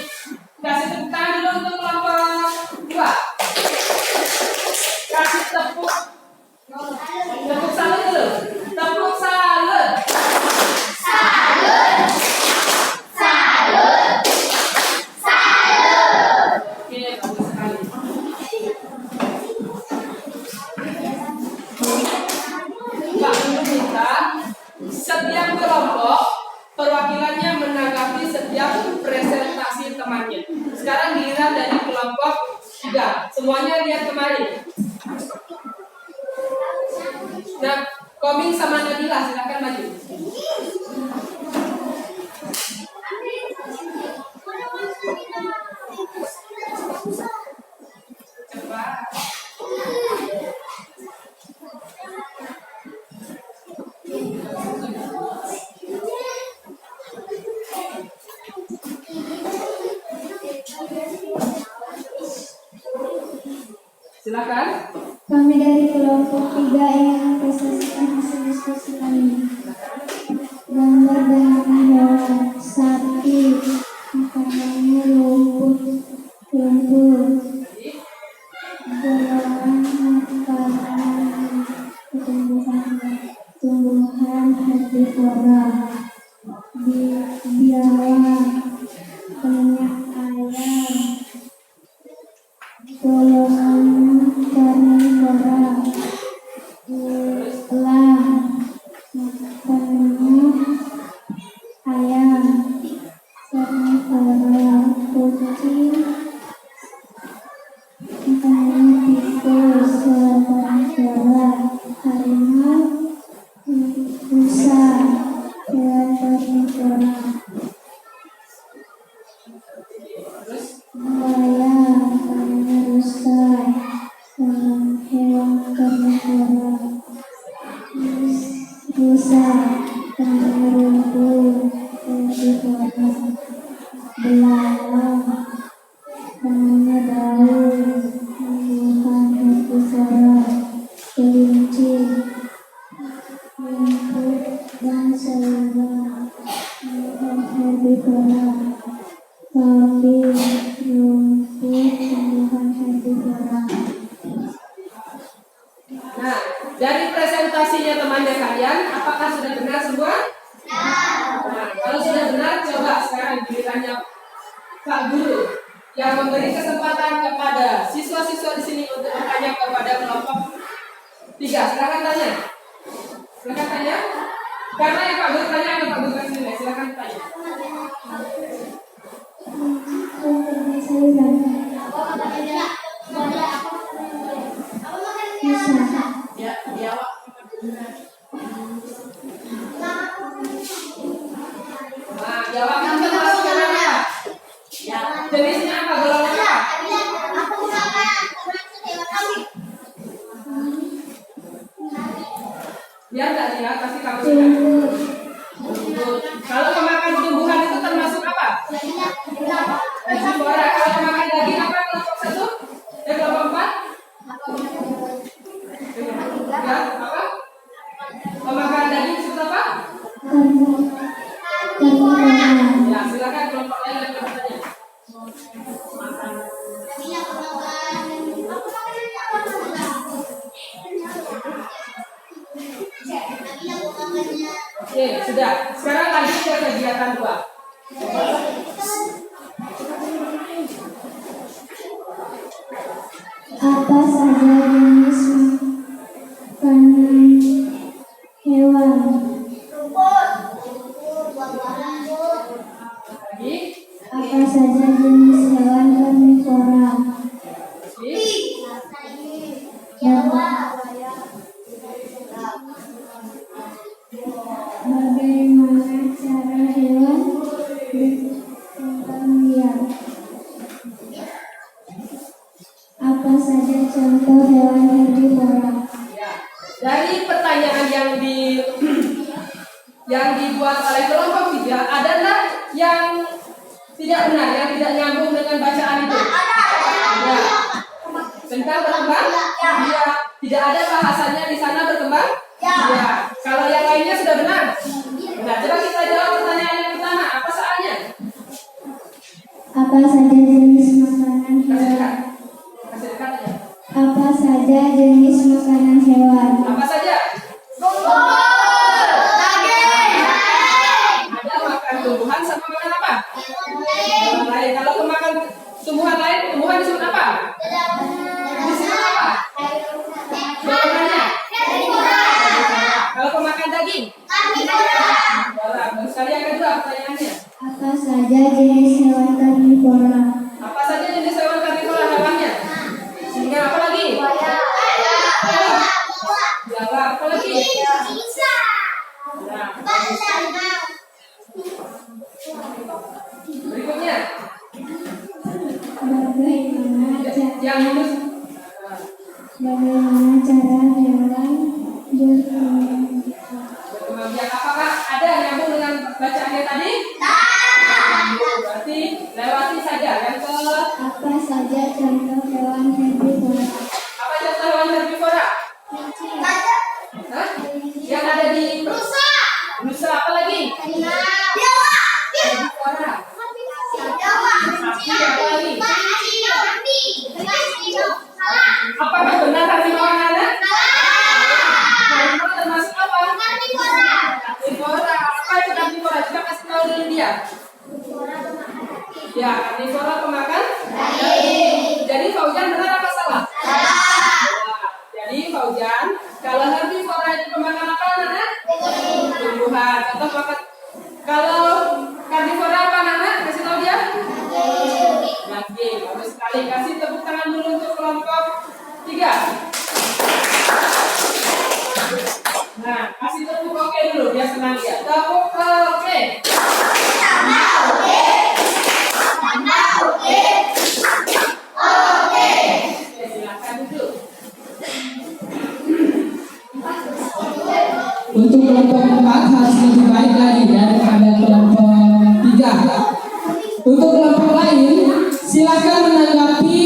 tepuk tangan dulu untuk kelompok 2. Kasih tepuk salut dulu. Tepuk salut. Oke, bagus sekali. Pak Guru minta setiap kelompok perwakilannya menanggapi setiap presentasi temannya. Sekarang giliran dari kelompok 3. Semuanya lihat kemari. Nah, Koming sama Nabila silakan maju. Cepat. Silakan. Kami dari kelompok 3 ingin mempresentasikan hasil diskusi kami. Gambar dengan hewan sapi, makanannya rumput, golongan makanan, tumbuhan herbivora, biawak, ternak ayam, golongan karnivora, ular, makanannya ayam, karnivora, kucing, makanannya tikus, karnivora, harimau, rusa, hewan karnivora, buaya, makanannya rusa, hewan karnivora, rusa, makanannya rumput, herbivora, belalang, makanannya daun, tumbuhan herbivora, kelinci, rumput dan sayuran, tumbuhan herbivora, kambing, rumput, tumbuhan herbivora. Nah, dari presentasinya temannya kalian, apakah sudah benar semua? Nah, kalau sudah benar, coba sekarang gilirannya Pak Guru yang memberi kesempatan kepada siswa-siswa di sini untuk bertanya kepada kelompok 3. Silakan tanya. Silakan tanya. Karena yang Pak Guru tanya ada Pak Guru di sini. Silakan tanya. Sayuran. Rusa. Ya, biawak. Nah, biawak itu masuk Apa saja jenis makanan hewan? Lagi. Apa saja jenis hewan karnivora? Lagi. Bagaimana cara hewan berkembang biak? Apa saja contoh hewan herbivora? Ya. Dari pertanyaan yang dibuat oleh kelompok 3, ada nggak yang tidak benar, yang tidak nyambung dengan bacaan itu? Ya. Tentang berkembang? Ya. Tidak ada bahasanya di sana berkembang? Ya. Kalau yang lainnya sudah benar? Nah, coba kita jawab pertanyaan yang pertama. Apa soalnya? Apa saja jenis makanan Kasih hewan? dekat. Kasih dekat aja. Apa saja jenis makanan hewan? Apa saja? Ada makan tumbuhan sama makan apa? Hewan lain. Kalau makan tumbuhan lain, tumbuhan disebut apa? Disebut apa? Golongannya? Kalau pemakan daging? Baru sekali yang kedua pertanyaannya. Apa saja jenis hewan karnivora? Apa saja jenis hewan karnivora hewannya? Singa apa lagi? Jawa apa lagi? Nah, berikutnya yang lulus. Bagaimana cara hewan berkembang? Berkembang biak. Apakah ada yang nyambung dengan bacaannya tadi? Berarti lewati saja. Yang ke Apa saja contoh hewan herbivora? apa contoh hewan herbivora? Hah? Yang ada di rusa apa lagi? Herbivora. Apakah benar harimau anak? Harimau termasuk apa? Karnivora. Apa itu karnivora? Kita kasih tahu dulu dia. Ya, karnivora pemakan daging. Jadi Fauzan benar apa salah? Jadi Fauzan, kalau herbivora itu pemakan apa anak? Tumbuhan. Atau makan. Kalau karnivora apa anak? Kasih tahu dia. Daging. Bagus sekali. Kasih tepuk tangan dulu untuk kelompok 3. Nah, kasih tepuk oke dulu biar senang dia. Tepuk oke. Oke, silakan duduk. Untuk kelompok 4 harus lebih baik lagi daripada kelompok 3. Untuk kelompok lain, silakan menanggapi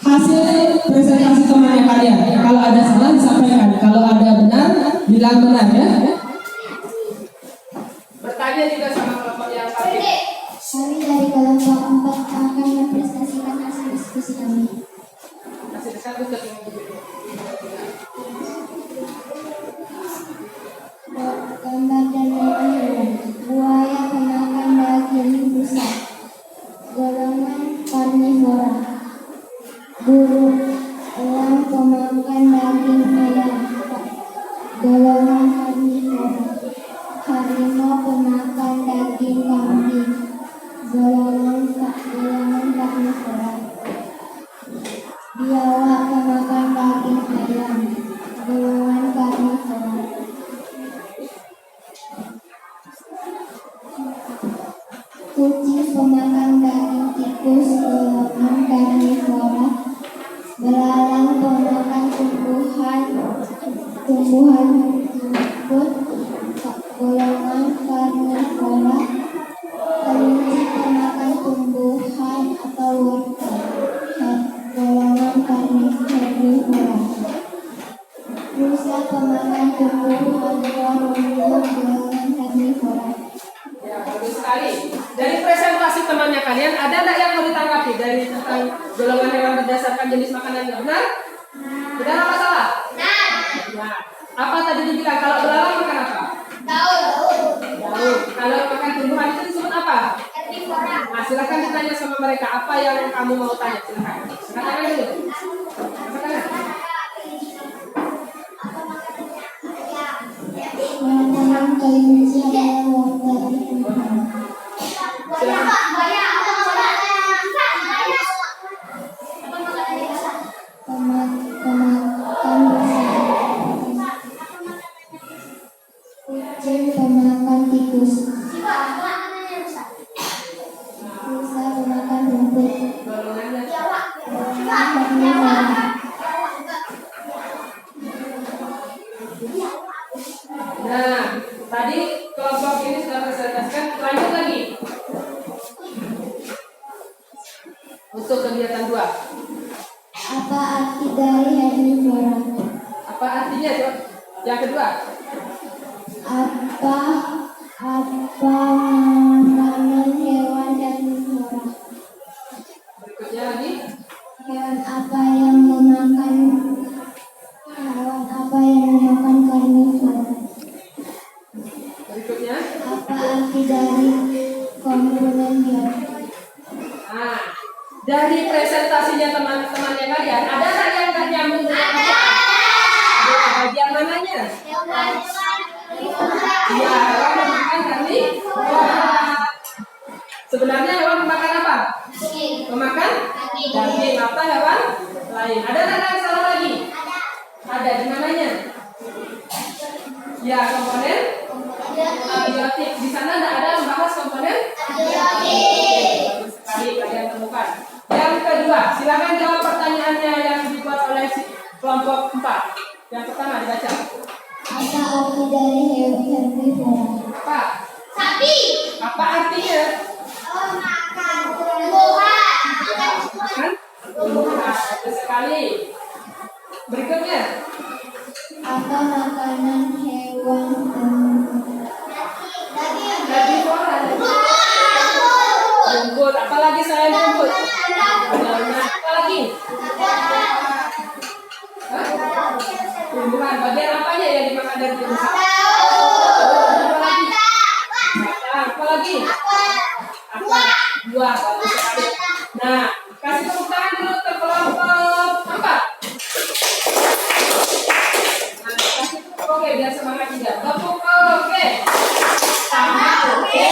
hasil presentasi temannya kalian. Kalau ada salah disampaikan, kalau ada benar bilang benar ya. Bertanya juga sama kelompok yang lain. Kami dari kelompok 4 akan mempresentasikan hasil diskusi kami. Masih dekat tuh Gambar dan nama hewan. Buaya pemakan daging rusa. Golongan karnivora. Burung elang pemakan daging ayam. Golongan karnivora. Harimau pemakan daging kambing. Golongan karnivora. Biawak pemakan daging ayam. Golongan karnivora. Kucing pemakan daging tikus. Golongan karnivora. Belalang pemakan tumbuhan rumput. Golongan karnivora. Kelinci pemakan tumbuhan atau wortel. Golongan karnivora. Rusa pemakan tumbuhan atau rumput. Golongan karnivora. Ya, bagus sekali. Dari presentasi temannya kalian, ada nggak yang mau ditanggapi dari tentang golongan hewan berdasarkan jenis makanan yang benar? Benar apa salah? Nah, apa tadi dibilang? Kalau belalang makan apa? Daun. Kalau makan tumbuhan itu disebut apa? Nah, silakan ditanya sama mereka apa yang kamu mau tanya. Silakan. Silakan dulu. Orang kelinci adalah warga Tuhan. Pemakan rusa. Kucing pemakan tikus. Rusa pemakan rumput. Golongannya. Karnivora. Nah, tadi kelompok ini sudah saya jelaskan. Lanjut lagi. Untuk kegiatan 2. Apa arti dari herbivora? Apa artinya, Cok? Yang kedua. Apa makanan hewan herbivora? Berikutnya lagi. Hewan apa yang memakan karnivora? Berikutnya. Apa arti dari komponen hewan? Nah, dari presentasinya teman-temannya kalian, ada nggak yang nggak nyambung dengan bacaan? Ada bagian mananya? Iya, hewan memakan karnivora. Sebenarnya hewan memakan apa? Memakan daging. Apa hewan lain? Ada nggak yang salah lagi? Ada di mananya? Ya, komponen abiotik. Di sana nggak ada membahas komponen abiotik. Bagus sekali kalian temukan. Yang kedua, silakan jawab pertanyaannya yang dibuat oleh kelompok 4. Yang pertama dibaca. Apa arti dari herbivora? Apa? Apa artinya? Makan tumbuhan. Bagus sekali. Berikutnya. Apa makanan hewan Herbivora. Rumput. Apa lagi selain rumput? Nah, apa lagi? Hah? Tumbuhan. Bagian apanya yang dimakan dari tumbuhan? Apa lagi? Batang. Apa lagi? Apa? Buah. Bagus sekali. Nah, kasih tepuk tangan dulu ke kelompok 4. Nah, kasih tepuk oke biar semangat juga. Tepuk oke. Sama oke.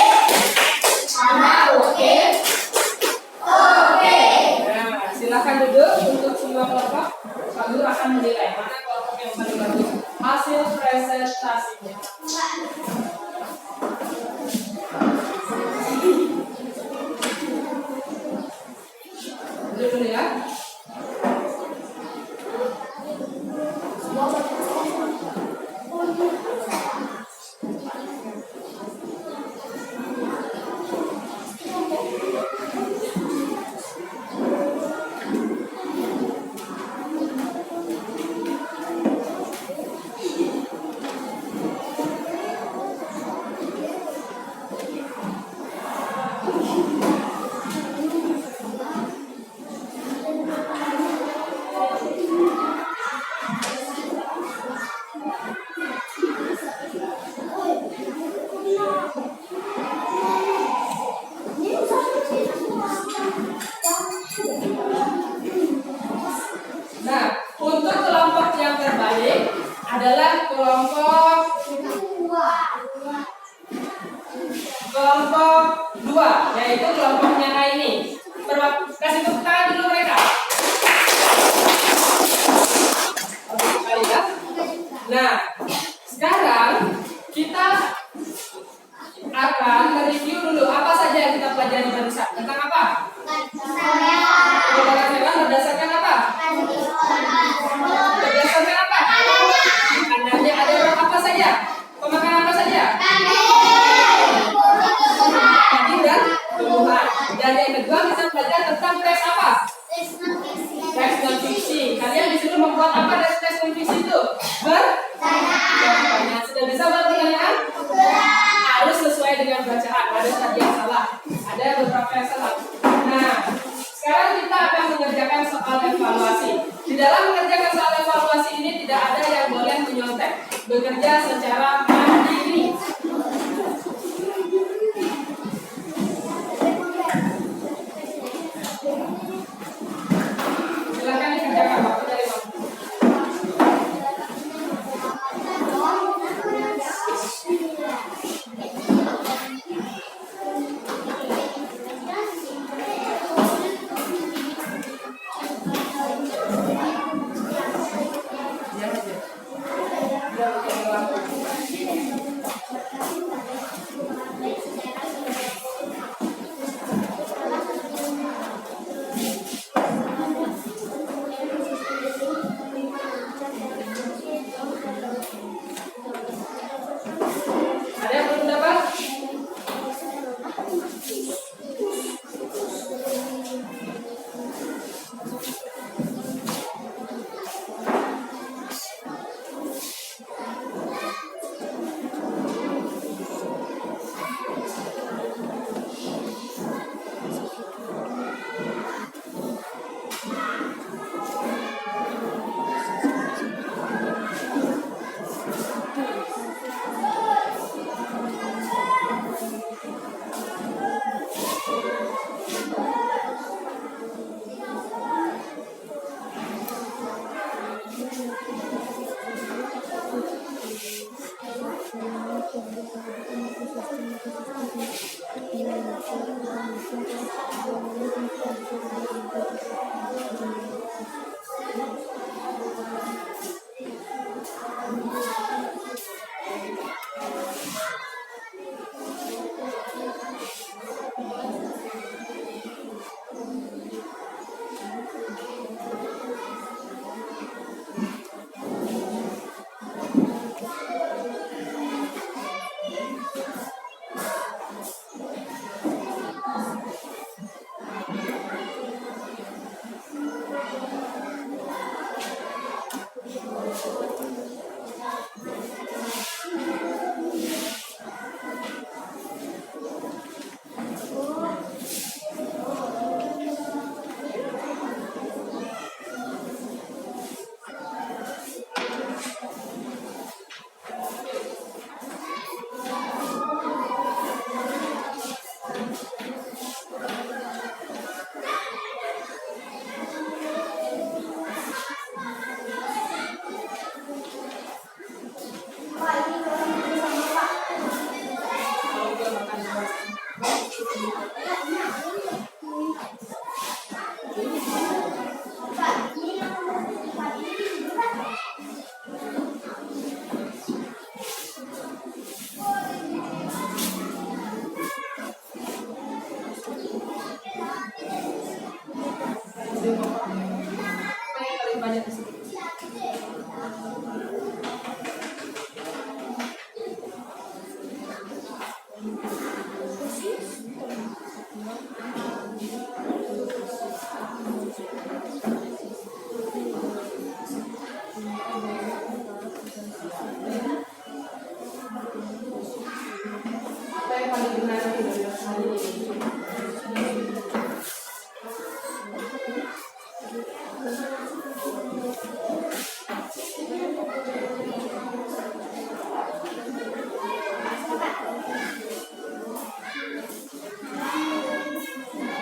Sama oke. Oke. Nah, silakan duduk untuk semua kelompok. Pak Guru akan menilai mana kelompok yang paling bagus hasil presentasinya. Duduk dulu ya. Nah, untuk kelompok yang terbaik adalah kelompok 2, yaitu kelompoknya ini. Kasih tepuk tangan dulu mereka. Oke, sekali ya. Nah, sekarang kita akan mereview dulu apa saja yang kita pelajari barusan. Tentang apa? Pemakanan hewan berdasarkan apa? Berdasarkan apa? Makanannya ada apa saja? Pemakan apa saja? Daging dan tumbuhan. Dan yang kedua kita belajar tentang tes apa? Tes non fiksi. Kalian disuruh membuat apa tes non fiksi itu? Bertanya. Sudah bisa buat pertanyaan? Harus sesuai dengan bacaan. Ada tadi yang salah. Ada beberapa yang salah. Nah, sekarang kita akan mengerjakan soal evaluasi. Di dalam mengerjakan soal evaluasi ini tidak ada yang boleh menyontek. Bekerja secara mandiri. Silakan dikerjakan waktu dari waktu. ciri pokoknya. Apa yang paling banyak disebut? Apa yang paling benar dari hal ini?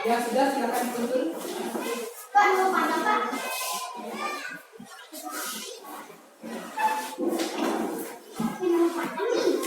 Ya sudah, silakan dituntun. Pak, mau mana, Pak? Minum mana nih?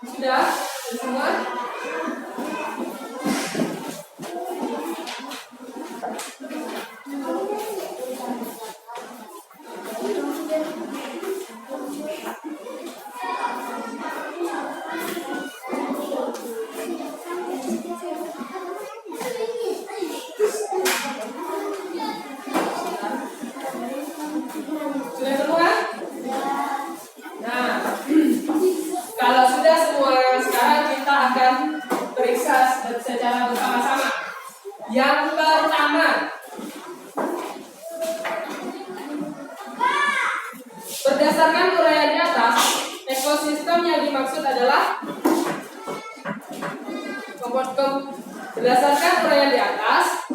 Sudah semua? Sudah semua? Nah, kalau sudah semua, sekarang kita akan periksa secara bersama-sama. Yang pertama, berdasarkan uraian di atas, ekosistem yang dimaksud adalah berdasarkan uraian di atas,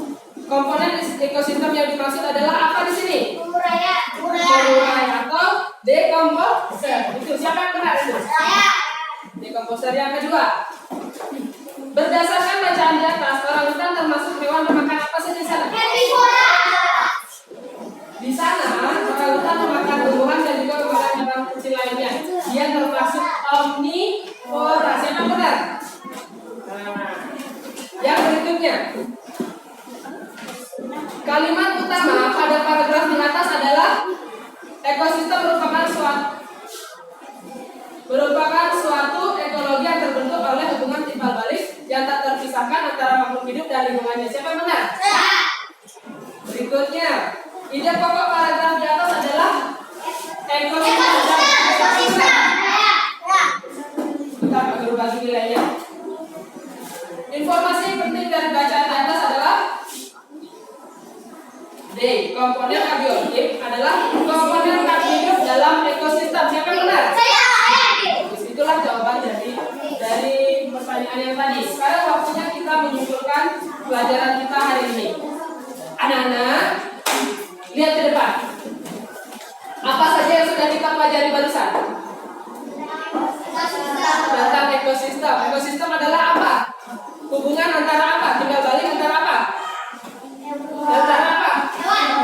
komponen ekosistem yang dimaksud adalah apa di sini? Urai atau dekomposer. Itu siapa yang benar itu? Dekomposer yang kedua. Berdasarkan bacaan di atas, orangutan termasuk hewan memakan apa saja di sana? Di sana, orangutan memakan tumbuhan dan juga memakan hewan kecil lainnya. Dia termasuk omnivora. Siapa yang benar? Nah, yang berikutnya. Kalimat utama pada paragraf di atas adalah ekosistem merupakan suatu ekologi yang terbentuk oleh hubungan timbal balik yang tak terpisahkan antara makhluk hidup dan lingkungannya. Siapa yang benar? Berikutnya, ide pokok paragraf di atas adalah ekosistem. Kita akan berbagi nilainya. Informasi penting dari bacaan di atas adalah D. Komponen abiotik adalah komponen tak hidup dalam ekosistem. Siapa yang benar? Itulah jawaban dari pertanyaan yang tadi. Sekarang waktunya kita menyimpulkan pelajaran kita hari ini. Anak-anak, lihat ke depan. Apa saja yang sudah kita pelajari barusan? Tentang ekosistem. Ekosistem adalah apa? Hubungan antara apa? Timbal balik antara apa? Antara apa?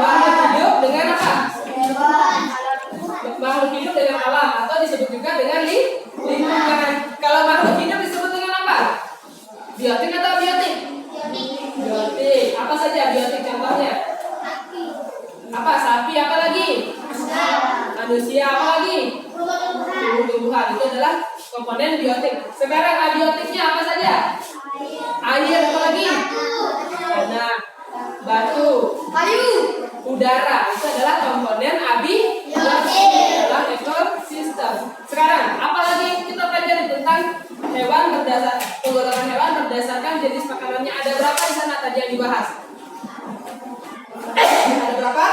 Makhluk hidup dengan apa? Makhluk hidup dengan alam, atau disebut juga dengan lingkungan. Kalau makhluk hidup disebut dengan apa? Biotik atau biotik? Biotik. Apa saja biotik contohnya? Apa? Sapi, apa lagi? Manusia, apa lagi? Tumbuh-tumbuhan. Itu adalah komponen biotik. Sekarang abiotiknya apa saja? Air, apa lagi? Tanah, batu, udara. Itu adalah komponen abiotik dalam ekosistem. Sekarang, apa lagi yang kita pelajari tentang hewan penggolongan hewan berdasarkan jenis makanannya? Ada berapa di sana tadi yang dibahas? Ada berapa?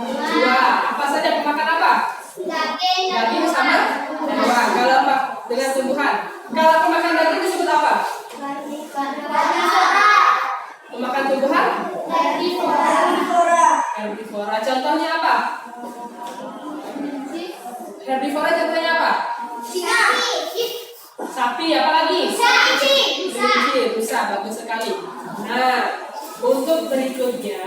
2. Apa saja pemakan apa? Daging dengan tumbuhan. Kalau pemakan daging disebut apa? Pemakan tumbuhan? Herbivora. Contohnya apa? Herbivora contohnya apa? Sapi, apa lagi? Kelinci, rusa, bagus sekali. Nah, untuk berikutnya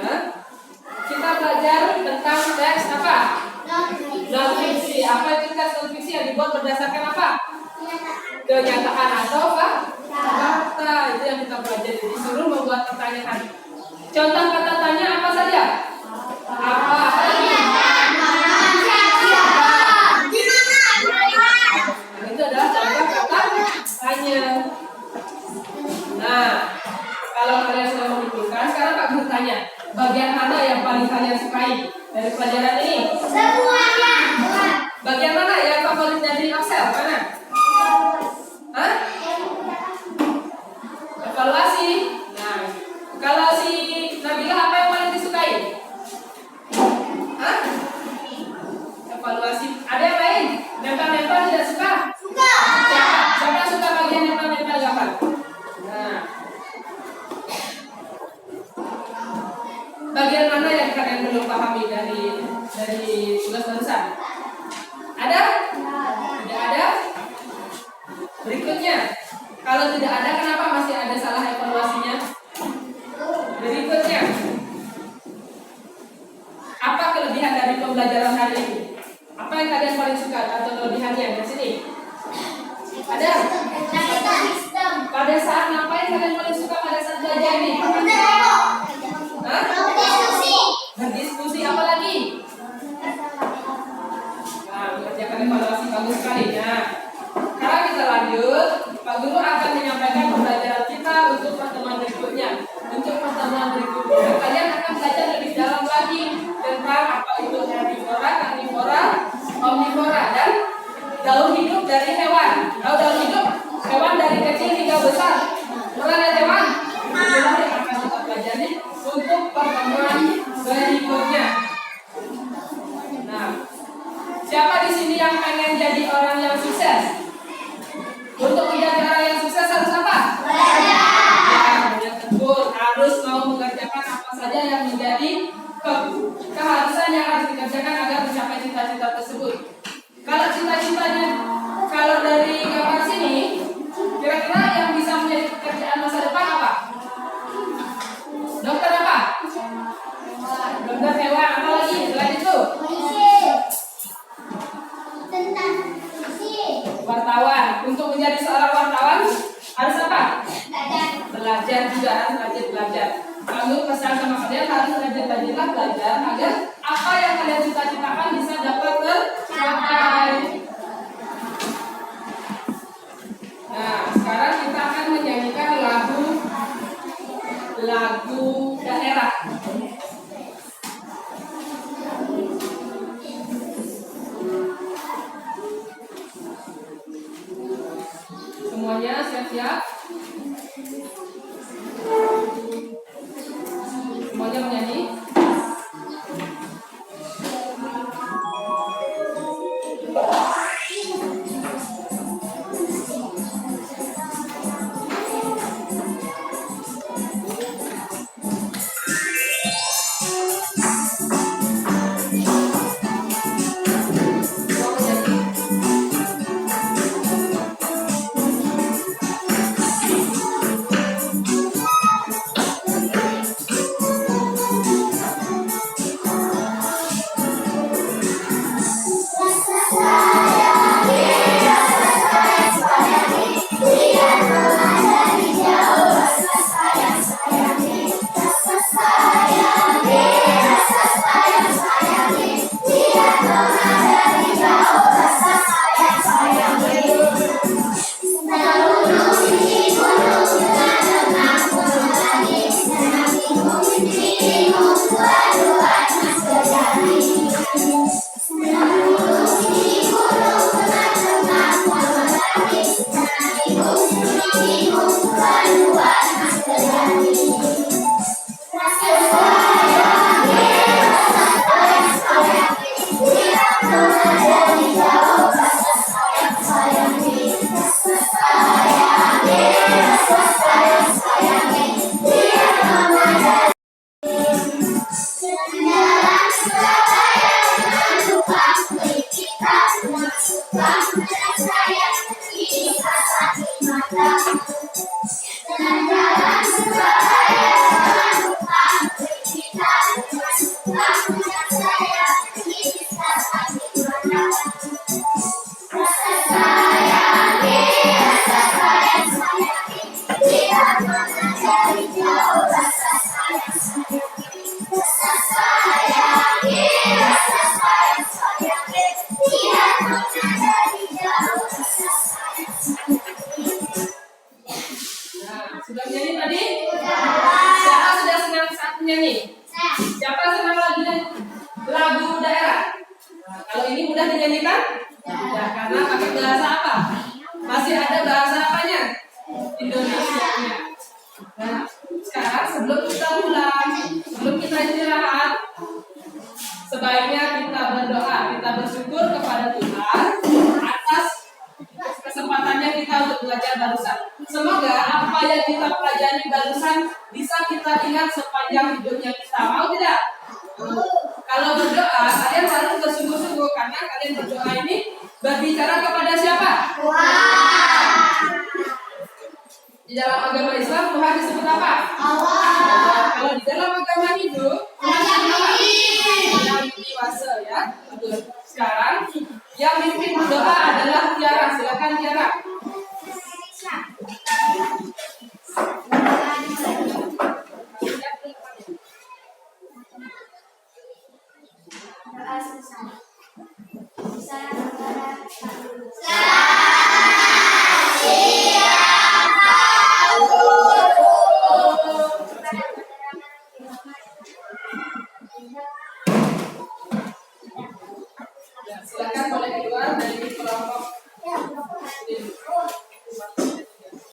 kita belajar tentang teks apa? Non-fiksi. Apa itu teks non-fiksi yang dibuat berdasarkan apa? Kenyataan atau apa? Fakta. Itu yang kita pelajari. Disuruh membuat pertanyaan. Contoh kata tanya apa saja? Apa? Itu adalah contoh kata tanya. Nah, kalau kalian sudah mengumpulkan, sekarang Pak Guru tanya, bagian mana yang paling kalian sukai dari pelajaran ini? Bagian mana yang favorit dari Axel? Mana? Hah? Evaluasi. Nah, kalau si Nabila apa yang paling disukai? Hah? Evaluasi. Ada yang lain? Nempel-nempel tidak suka? Siapa suka bagian nempel-nempel gambar? Nah, bagian mana yang kalian belum pahami dari tugas barusan? Ada? Tidak ada? Berikutnya, kalau tidak ada, kenapa masih ada salah evaluasinya? Berikutnya, apa kelebihan dari pembelajaran hari ini? Apa yang kalian paling suka atau kelebihannya di sini? Ada? Pada saat ngapain kalian paling suka pada saat belajar ini? Hah? Berdiskusi apa lagi? Nah, mengerjakan evaluasi bagus sekali. Nah, sekarang kita lanjut. Pak Guru akan menyampaikan pembelajaran kita untuk pertemuan berikutnya. Untuk pertemuan berikutnya, kalian akan belajar lebih dalam lagi tentang apa itu herbivora, karnivora, omnivora, dan daur hidup dari hewan. Tahu daur hidup? Hewan dari kecil hingga besar. Bukan ya teman? Itulah yang akan kita pelajari untuk pertemuan berikutnya. Nah, siapa di sini yang pengen jadi orang yang sukses? Untuk menjadi orang yang sukses harus apa? Ya, benar betul. Harus mau mengerjakan apa saja yang menjadi keharusan yang harus dikerjakan agar mencapai cita-cita tersebut. Kalau cita-citanya, kalau dari gambar sini, kira-kira yang bisa menjadi pekerjaan masa depan apa? Dokter apa? Dokter hewan. Apa lagi selain itu? Wartawan. Untuk menjadi seorang wartawan harus apa? Belajar juga, harus rajin belajar. Lalu pesan sama kalian harus rajin-rajinlah belajar agar apa yang kalian cita-citakan bisa dapat tercapai. Nah, sekarang kita akan menyanyikan lagu daerah. Semuanya siap-siap? Semuanya menyanyi? suka kepada saya, bisa sakit mata. Dengan jalan berbahaya, jangan lupa bercerita. Suka kepada saya, bisa sakit mata. Rasa sayangi, rasa sayangi, lihat mana dari jauh. Rasa sayangi, rasa sayangi, lihat mana dari jauh. Rasa sayangi. Nah, sudah menyanyi tadi? Siapa sudah senang saat menyanyi? Siapa senang lagu daerah? Nah, kalau ini mudah dinyanyikan? Ya, karena pakai bahasa apa? Masih ada bahasa apanya? Indonesianya. Nah, sekarang sebelum kita pulang, sebelum kita istirahat, sebaiknya kita berdoa, kita bersyukur kepada Tuhan atas kesempatannya kita untuk belajar barusan. Semoga apa yang kita pelajari barusan bisa kita ingat sepanjang hidupnya kita. Mau tidak? Kalau berdoa, kalian harus bersungguh-sungguh karena kalian berdoa ini berbicara kepada siapa? Di dalam agama Islam Tuhan disebut apa? Allah. Kalau di dalam agama Hindu yang dewasa ya. Betul. Sekarang yang mimpin berdoa adalah Tiara. Silakan Tiara. Doa selesai. Saya kepada Silakan boleh keluar dari kelompok